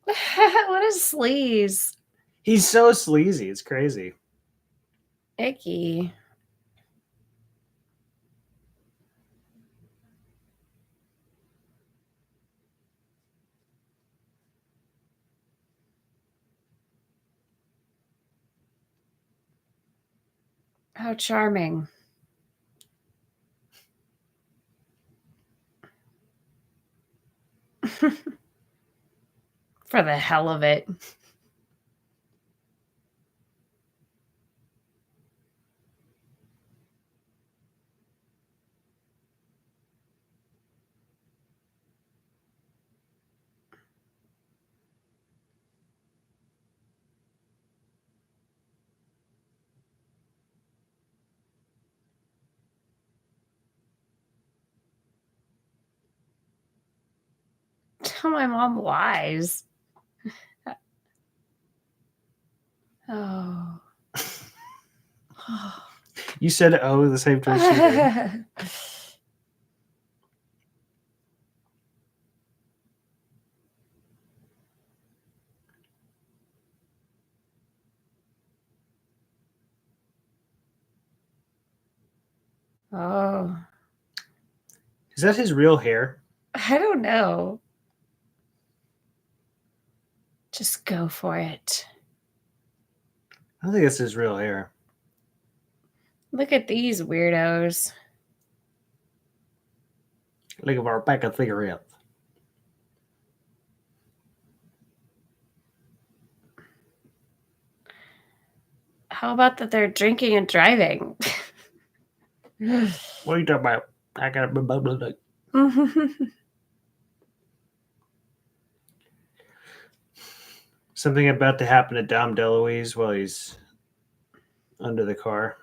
What a sleaze. He's so sleazy. It's crazy. Icky. How charming. For the hell of it. Tell my mom lies. Oh. You said "oh" the same time she did. Oh. Is that his real hair? I don't know. Just go for it. I don't think it's his real hair. Look at these weirdos. Look at our pack of cigarettes. How about that they're drinking and driving? What are you talking about? I got a blah, blah, blah. Something about to happen to Dom DeLuise while he's under the car.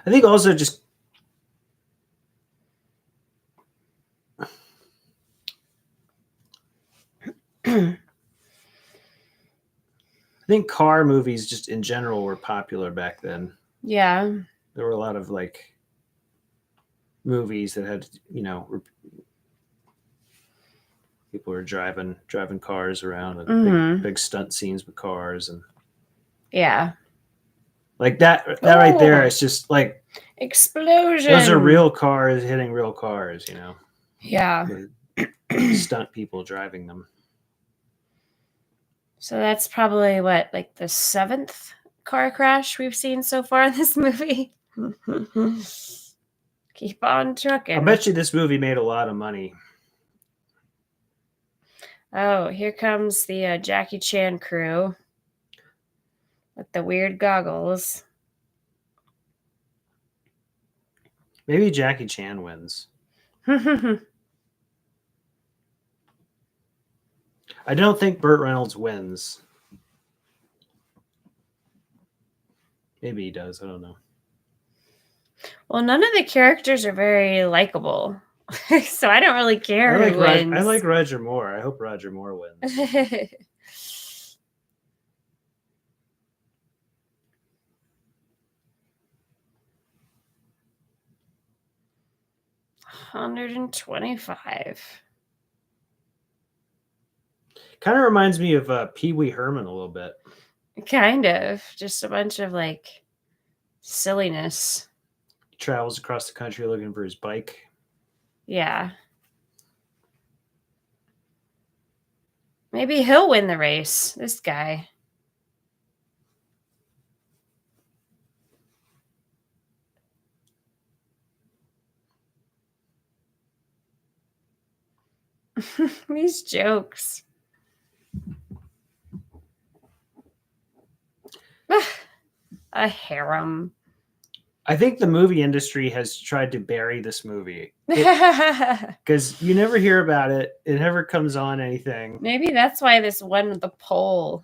I think also just I think car movies just in general were popular back then. Yeah. There were a lot of like movies that had, you know, people were driving cars around and big stunt scenes with cars and Yeah. like that right there. It's just like explosion. Those are real cars hitting real cars, you know. Yeah. Stunt people driving them. So that's probably what, like the 7th car crash we've seen so far in this movie. Keep on trucking. I bet you this movie made a lot of money. Oh, here comes the Jackie Chan crew with the weird goggles. Maybe Jackie Chan wins. I don't think Burt Reynolds wins. Maybe he does. I don't know. Well, none of the characters are very likable. So I don't really care who wins. I like Roger Moore. I hope Roger Moore wins. $125. Kind of reminds me of Pee Wee Herman a little bit. Kind of. Just a bunch of like silliness. He travels across the country looking for his bike. Yeah. Maybe he'll win the race, this guy. These jokes. A harem. I think the movie industry has tried to bury this movie because you never hear about it. It never comes on anything. Maybe that's why this won the poll.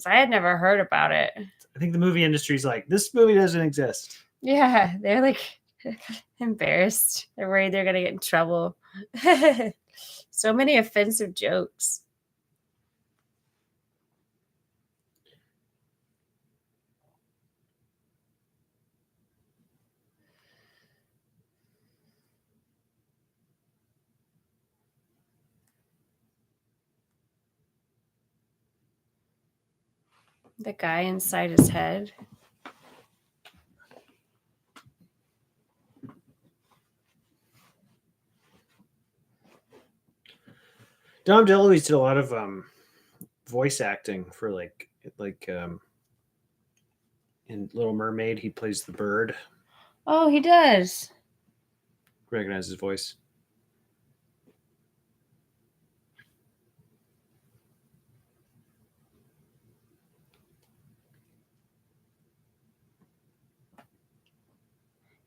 because I had never heard about it. I think the movie industry's like, this movie doesn't exist. Yeah, they're like embarrassed. They're worried they're gonna get in trouble. So many offensive jokes. The guy inside his head. Dom DeLuise did a lot of voice acting for like in Little Mermaid, he plays the bird. Oh, he does. Recognize his voice.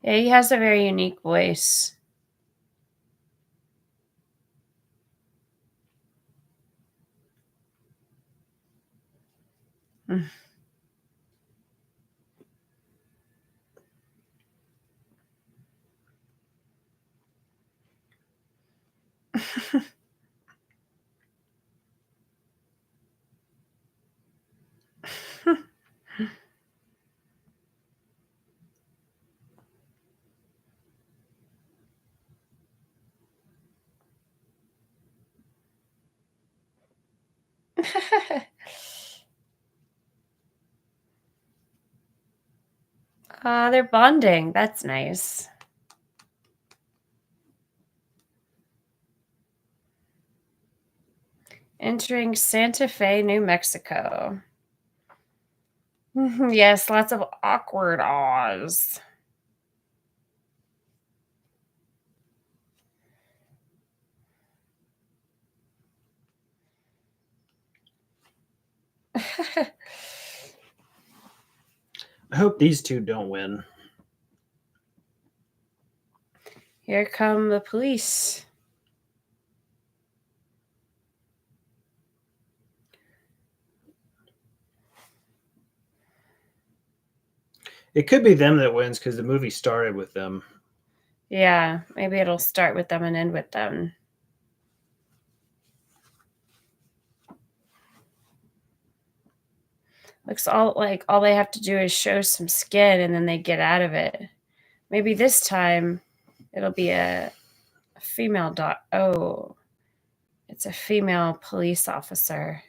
Yeah, he has a very unique voice. They're bonding. That's nice. Entering Santa Fe, New Mexico. Yes, lots of awkward ahs. I hope these two don't win. Here come the police. It could be them that wins because the movie started with them. Yeah, maybe it'll start with them and end with them. Looks all they have to do is show some skin and then they get out of it. Maybe this time it'll be a female dog. Oh, it's a female police officer.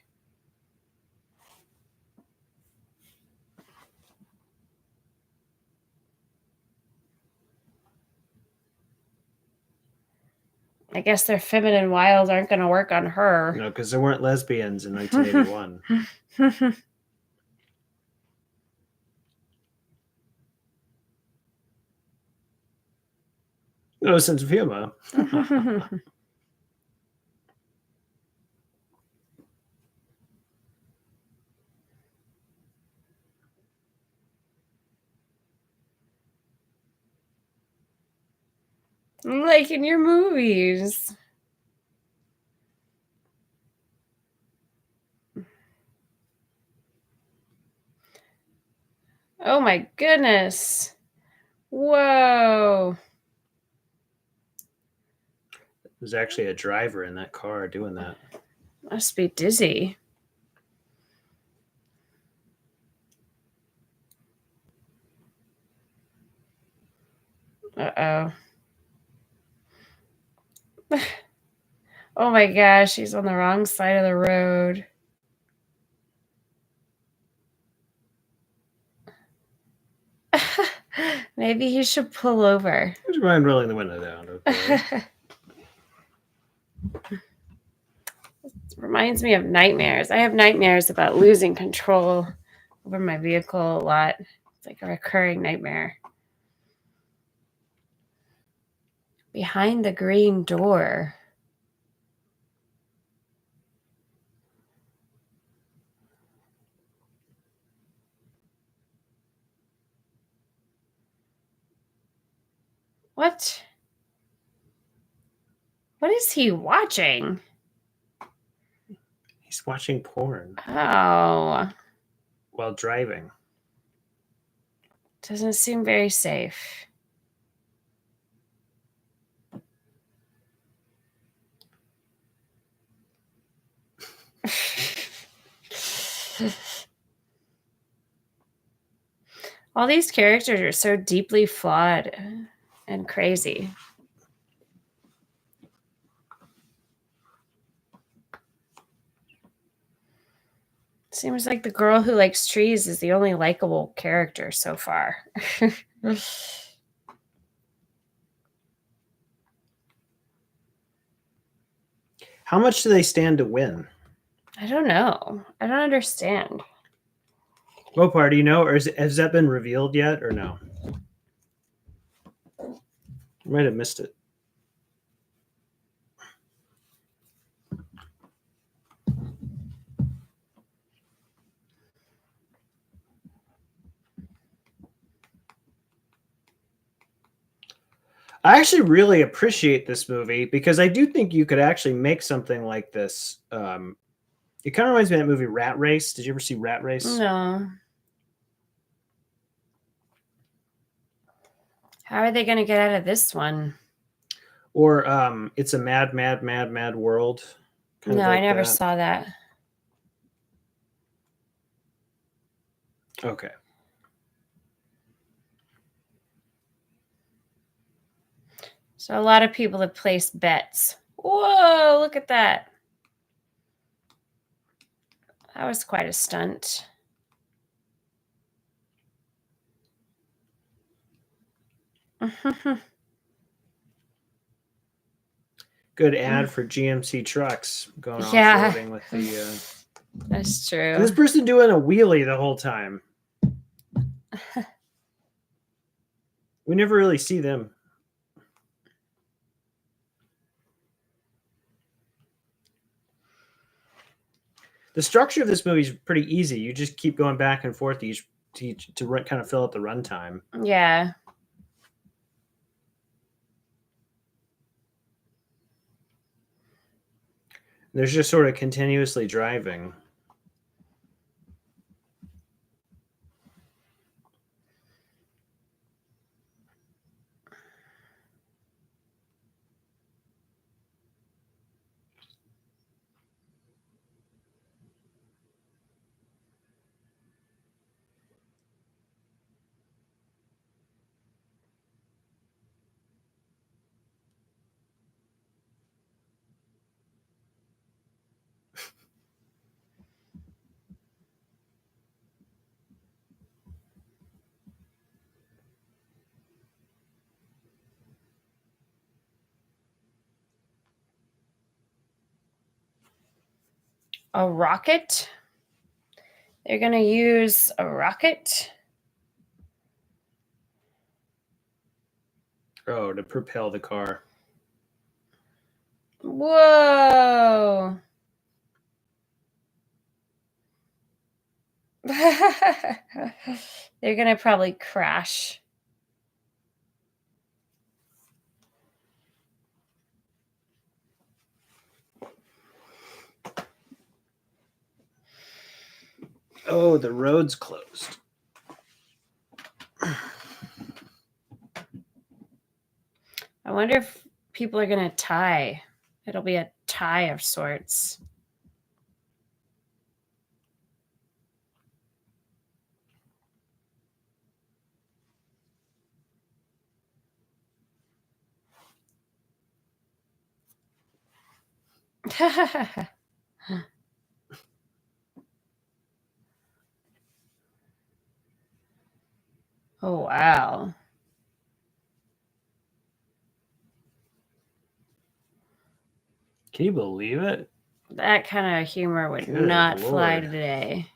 I guess their feminine wiles aren't going to work on her. No, because there weren't lesbians in 1981. No sense of humor. Like in your movies. Oh my goodness. Whoa. There's actually a driver in that car doing that. Must be dizzy. Uh-oh. Oh my gosh, he's on the wrong side of the road. Maybe he should pull over. Would you mind rolling the window down? Okay. Reminds me of nightmares. I have nightmares about losing control over my vehicle a lot. It's like a recurring nightmare. Behind the green door. What? What is he watching? He's watching porn. Oh. while driving? Doesn't seem very safe. All these characters are so deeply flawed and crazy. Seems like the girl who likes trees is the only likable character so far. How much do they stand to win? I don't know. I don't understand. Mopar, do you know, or has that been revealed yet, or no? I might have missed it. I actually really appreciate this movie because I do think you could actually make something like this. It kind of reminds me of that movie Rat Race. Did you ever see Rat Race? No. How are they going to get out of this one? Or It's a Mad, Mad, Mad, Mad World. No, I never saw that. Okay. So a lot of people have placed bets. Whoa, look at that. That was quite a stunt. Good ad for GMC trucks going Yeah. off-roading with the... That's true. And this person doing a wheelie the whole time. We never really see them. The structure of this movie is pretty easy. You just keep going back and forth to kind of fill out the runtime. Yeah. There's just sort of continuously driving. A rocket? They're going to use a rocket? Oh, to propel the car. Whoa. They're going to probably crash. Oh, the road's closed. I wonder if people are going to tie. It'll be a tie of sorts. Oh, wow. Can you believe it? That kind of humor would Good not fly Lord. today.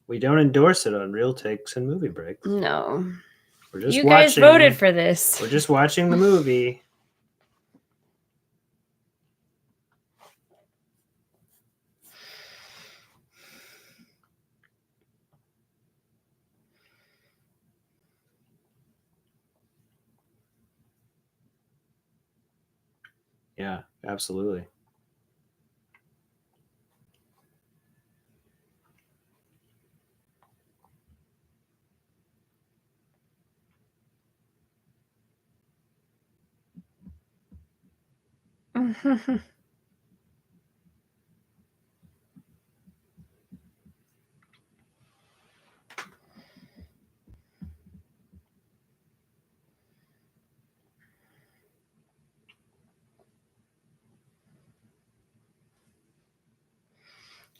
We don't endorse it on Real Takes and Movie Breaks. No. We're just You guys watching, voted for this. We're just watching the movie. Yeah, absolutely.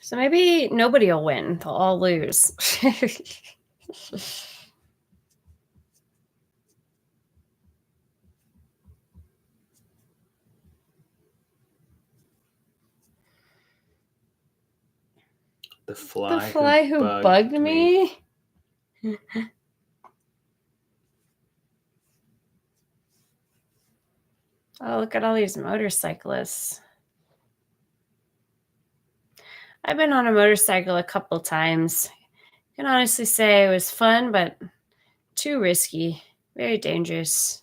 So maybe nobody will win. They'll all lose. The fly, The fly who bugged me? Oh, look at all these motorcyclists. I've been on a motorcycle a couple times. I can honestly say it was fun, but too risky. Very dangerous.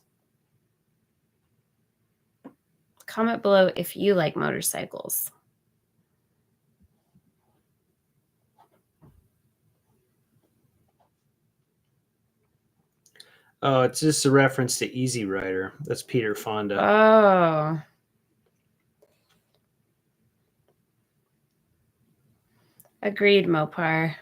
Comment below if you like motorcycles. Oh, it's just a reference to Easy Rider. That's Peter Fonda. Oh. Agreed, Mopar.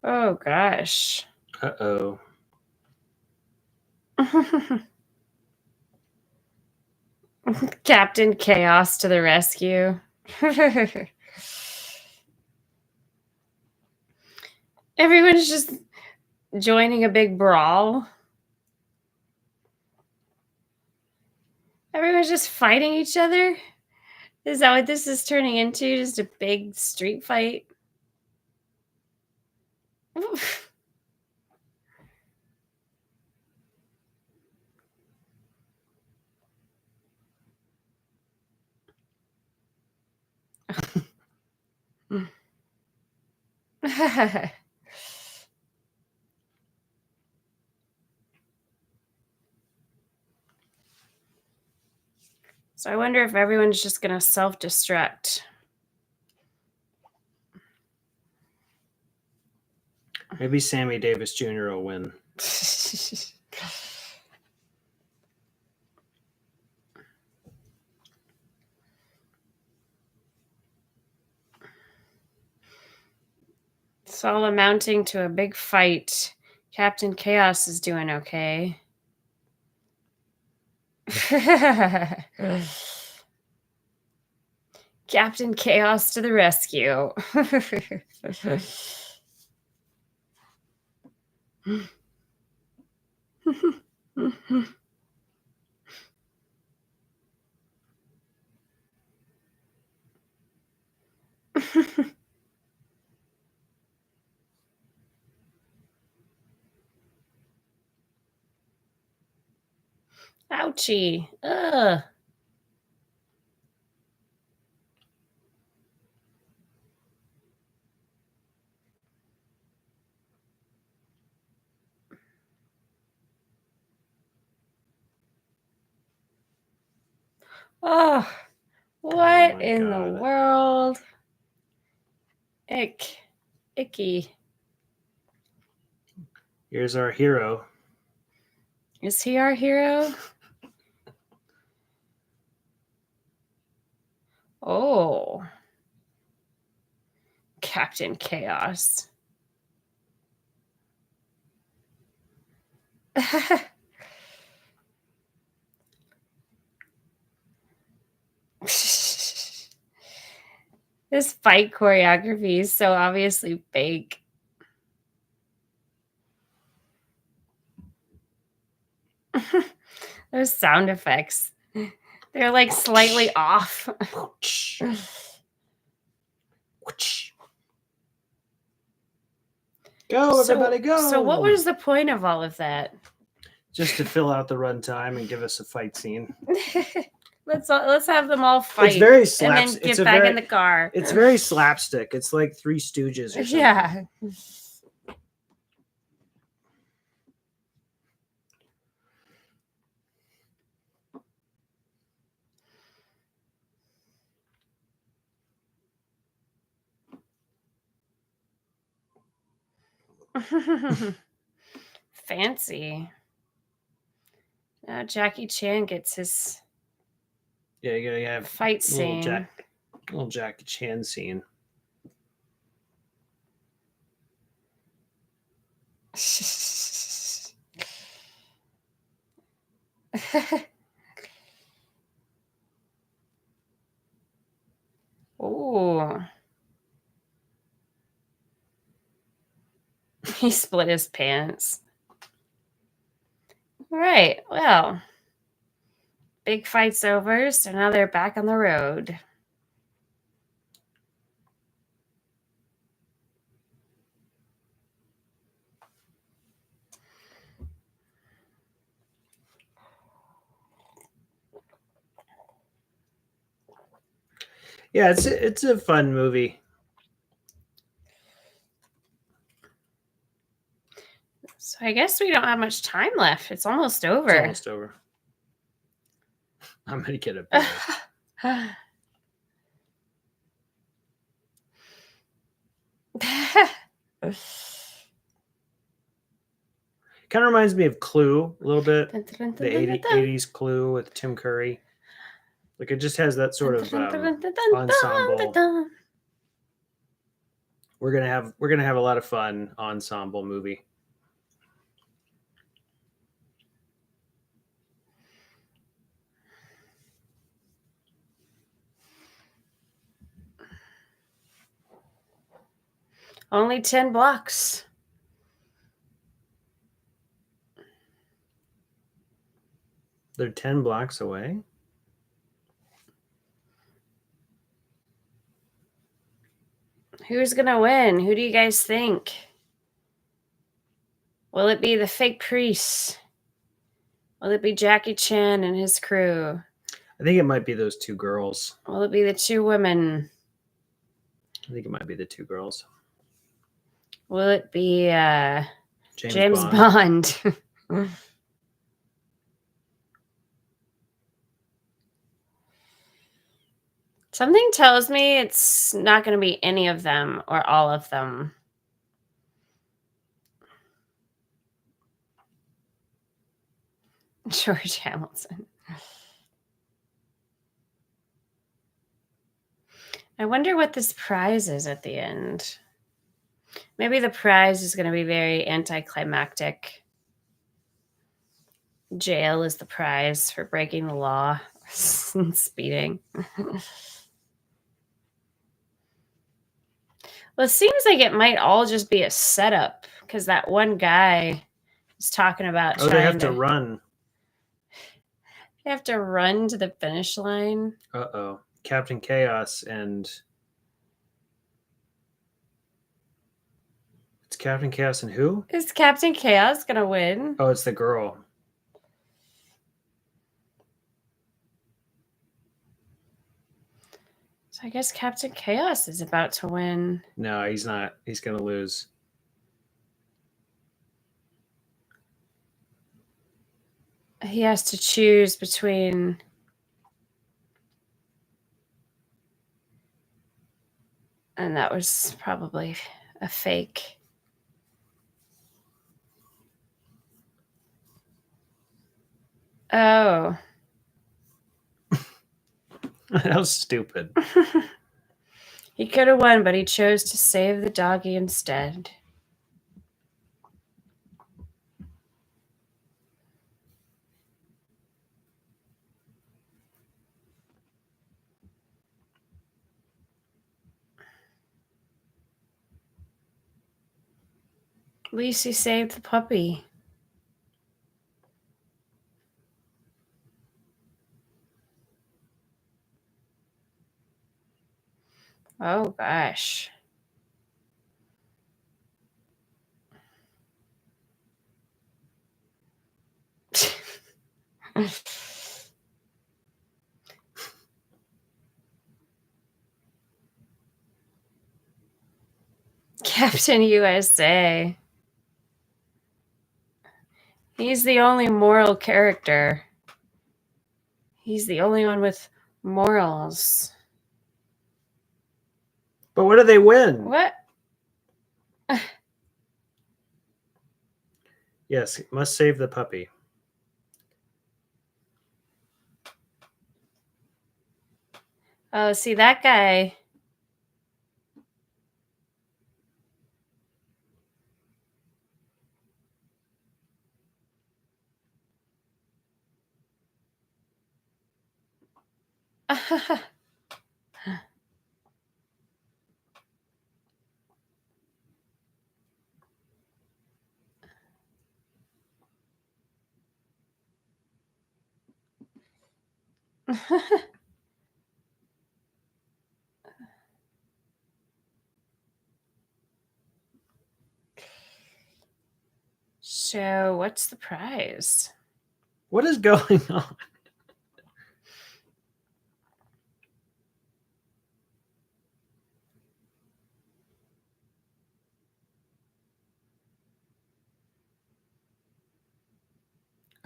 Oh, gosh. Uh-oh. Captain Chaos to the rescue. Everyone's just joining a big brawl. Everyone's just fighting each other. Is that what this is turning into? Just a big street fight? So I wonder if everyone's just going to self-destruct. Maybe Sammy Davis Jr. will win. It's all amounting to a big fight. Captain Chaos is doing okay. Captain Chaos to the rescue. Ouchie. Ugh. Oh, what in the world? Icky. Here's our hero. Is he our hero? Oh. Captain Chaos. This fight choreography is so obviously fake. Those sound effects. They're like slightly off. Go, everybody, go! So what was the point of all of that? Just to fill out the runtime and give us a fight scene. Let's have them all fight. It's very and slapstick. then get back in the car. It's very slapstick. It's like Three Stooges or something. Yeah. Fancy. Now Jackie Chan gets his you gotta have fight scene. Little Jackie Chan scene. Oh. He split his pants. All right. Well, big fight's over, so now they're back on the road. Yeah, it's a fun movie. So I guess we don't have much time left. It's almost over. It's almost over. I'm gonna get a beer. Kind of reminds me of Clue a little bit. The 80s Clue with Tim Curry. Like it just has that sort of ensemble. We're gonna have a lot of fun ensemble movie. Only 10 blocks. They're 10 blocks away. Who's gonna win? Who do you guys think? Will it be the fake priest? Will it be Jackie Chan and his crew? I think it might be those two girls. Will it be the two women? I think it might be the two girls. Will it be James Bond? Something tells me it's not going to be any of them or all of them. George Hamilton. I wonder what this prize is at the end. Maybe the prize is going to be very anticlimactic. Jail is the prize for breaking the law and speeding. Well, it seems like it might all just be a setup because that one guy is talking about they have to run. They have to run to the finish line. Uh-oh. Captain Chaos and... It's Captain Chaos and who? Is Captain Chaos going to win? Oh, it's the girl. So I guess Captain Chaos is about to win. No, he's not. He's going to lose. He has to choose between... And that was probably a fake. Oh. That was stupid. He could have won, but he chose to save the doggy instead. At least he saved the puppy. Oh, gosh. Captain USA. He's the only moral character. He's the only one with morals. But what do they win? What? Yes, must save the puppy. Oh, see that guy. So, what's the prize? What is going on?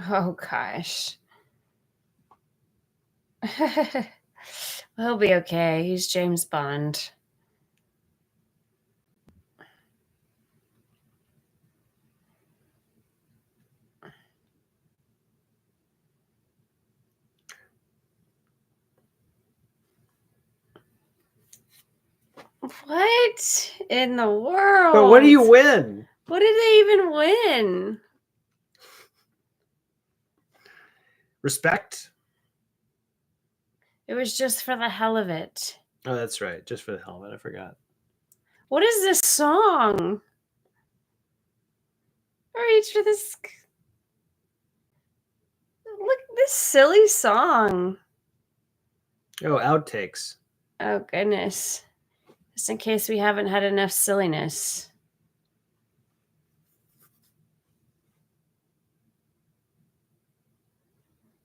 Oh, gosh. He'll be okay. He's James Bond. What in the world? But what do you win? What did they even win? Respect? It was just for the hell of it. Oh, that's right. Just for the hell of it. I forgot. What is this song? Reach for this. Look at this silly song. Oh, outtakes. Oh, goodness. Just in case we haven't had enough silliness.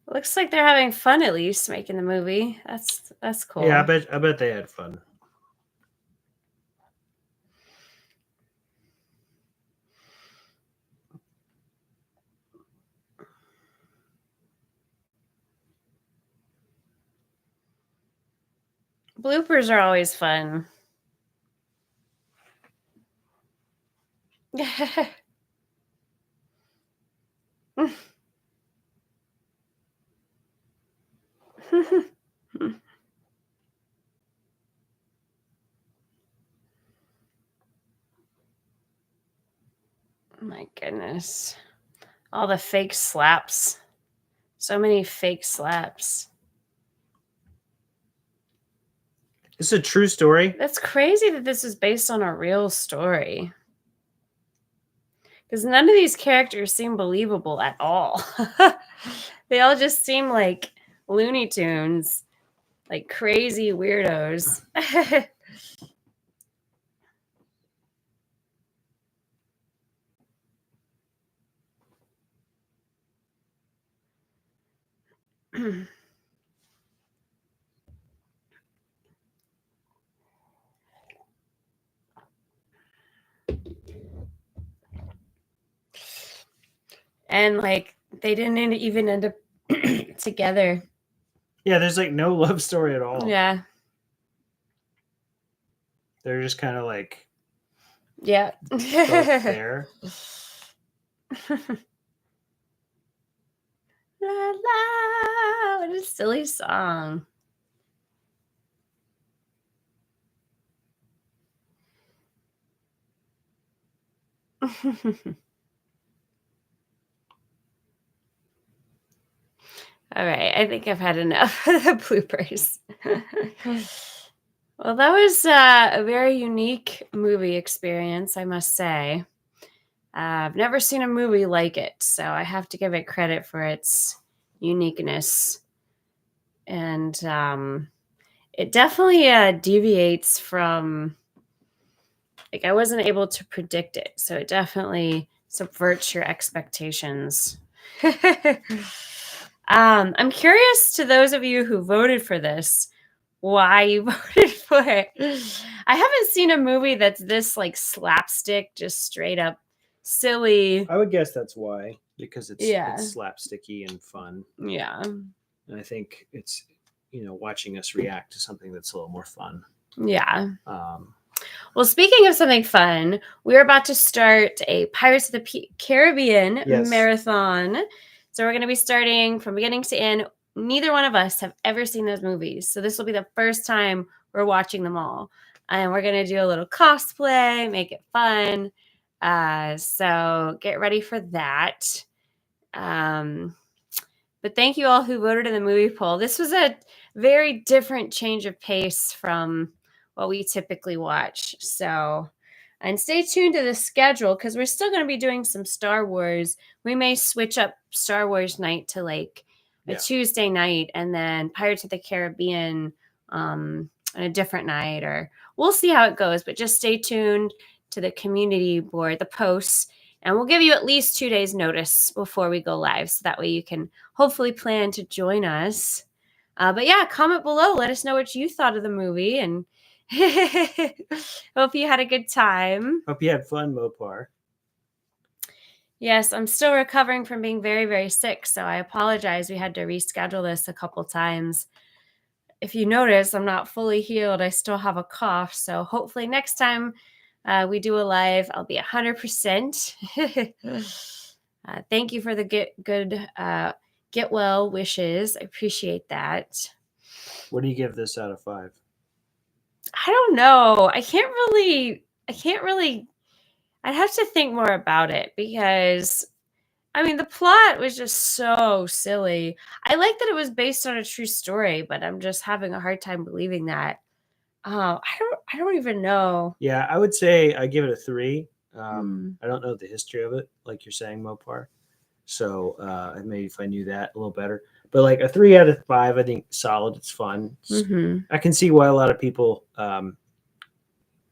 Looks like they're having fun at least making the movie. That's cool. Yeah, I bet they had fun. Bloopers are always fun. My goodness. All the fake slaps. So many fake slaps. This is a true story. That's crazy that this is based on a real story. Because none of these characters seem believable at all. They all just seem like Looney Tunes, like crazy weirdos. And like they didn't even end up together. Yeah, there's like no love story at all. Yeah. They're just kind of like Yeah. both there. La, la, what a silly song. All right, I think I've had enough of the bloopers. Well, that was a very unique movie experience, I must say. I've never seen a movie like it, so I have to give it credit for its uniqueness. And it definitely deviates from, like, I wasn't able to predict it, so it definitely subverts your expectations. I'm curious to those of you who voted for this, why you voted for it. I haven't seen a movie that's this like slapstick, just straight up silly. I would guess that's why, because it's Yeah. slapsticky and fun. Yeah. And I think it's, watching us react to something that's a little more fun. Yeah. Um, Well, speaking of something fun, we're about to start a Pirates of the Caribbean Yes. marathon. So we're going to be starting from beginning to end. Neither one of us have ever seen those movies. So this will be the first time we're watching them all. And we're going to do a little cosplay, make it fun. So get ready for that. But thank you all who voted in the movie poll. This was a very different change of pace from what we typically watch. So, and stay tuned to the schedule because we're still going to be doing some Star Wars. We may switch up Star Wars night to like a Tuesday night and then Pirates of the Caribbean on a different night, or we'll see how it goes. But just stay tuned to the community board, the posts, and we'll give you at least 2 days notice before we go live. So that way you can hopefully plan to join us. But yeah, comment below. Let us know what you thought of the movie, and hope you had a good time. Hope you had fun, Mopar. Yes, I'm still recovering from being very, very sick, so I apologize. We had to reschedule this a couple times. If you notice, I'm not fully healed. I still have a cough, so hopefully next time we do a live, I'll be 100%. Thank you for the get well wishes. I appreciate that. What do you give this out of 5? I don't know. I can't really, I'd have to think more about it because, I mean, the plot was just so silly. I like that it was based on a true story, but I'm just having a hard time believing that. I don't even know. Yeah, I would say I give it a 3. I don't know the history of it, like you're saying, Mopar. So maybe if I knew that a little better. But like a 3 out of 5, I think solid. It's fun. I can see why a lot of people kind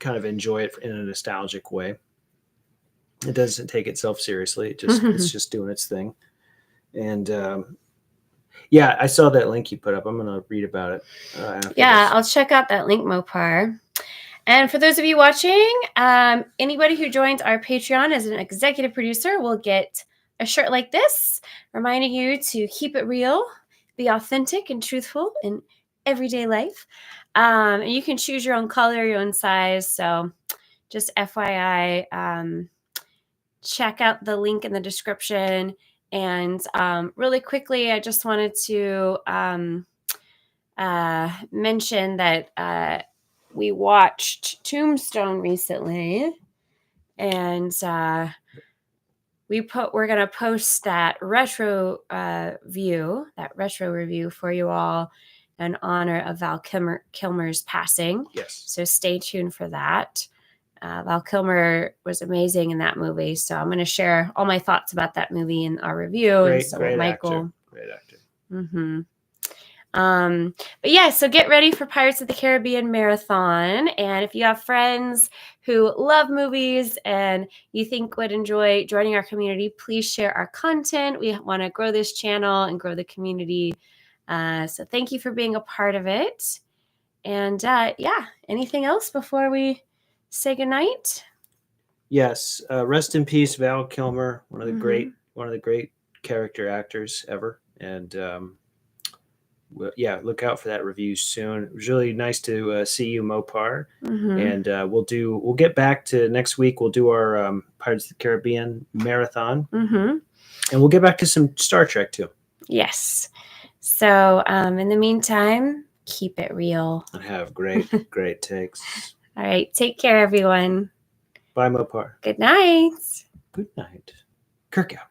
of enjoy it in a nostalgic way. It doesn't take itself seriously. It's just doing its thing. And yeah, I saw that link you put up. I'm going to read about it. Yeah, I'll check out that link, Mopar. And for those of you watching, anybody who joins our Patreon as an executive producer will get a shirt like this, reminding you to keep it real, be authentic and truthful in everyday life. And you can choose your own color, your own size. So just FYI, check out the link in the description. And really quickly, I just wanted to mention that we watched Tombstone recently, and we're gonna post that retro review for you all in honor of Val Kilmer's passing. Yes. So stay tuned for that. Val Kilmer was amazing in that movie, so I'm going to share all my thoughts about that movie in our review. Great Michael. Great actor. But yeah, so get ready for Pirates of the Caribbean marathon. And if you have friends who love movies and you think would enjoy joining our community, please share our content. We want to grow this channel and grow the community. So thank you for being a part of it. And yeah, anything else before we say goodnight? Yes. Rest in peace, Val Kilmer, one of the great character actors ever. And yeah, look out for that review soon. It was really nice to see you, Mopar. And we'll get back to next week. We'll do our Pirates of the Caribbean marathon, and we'll get back to some Star Trek too. Yes. So in the meantime, keep it real and have great takes. All right, take care, everyone. Bye, Mopar. Good night. Good night. Kirk out.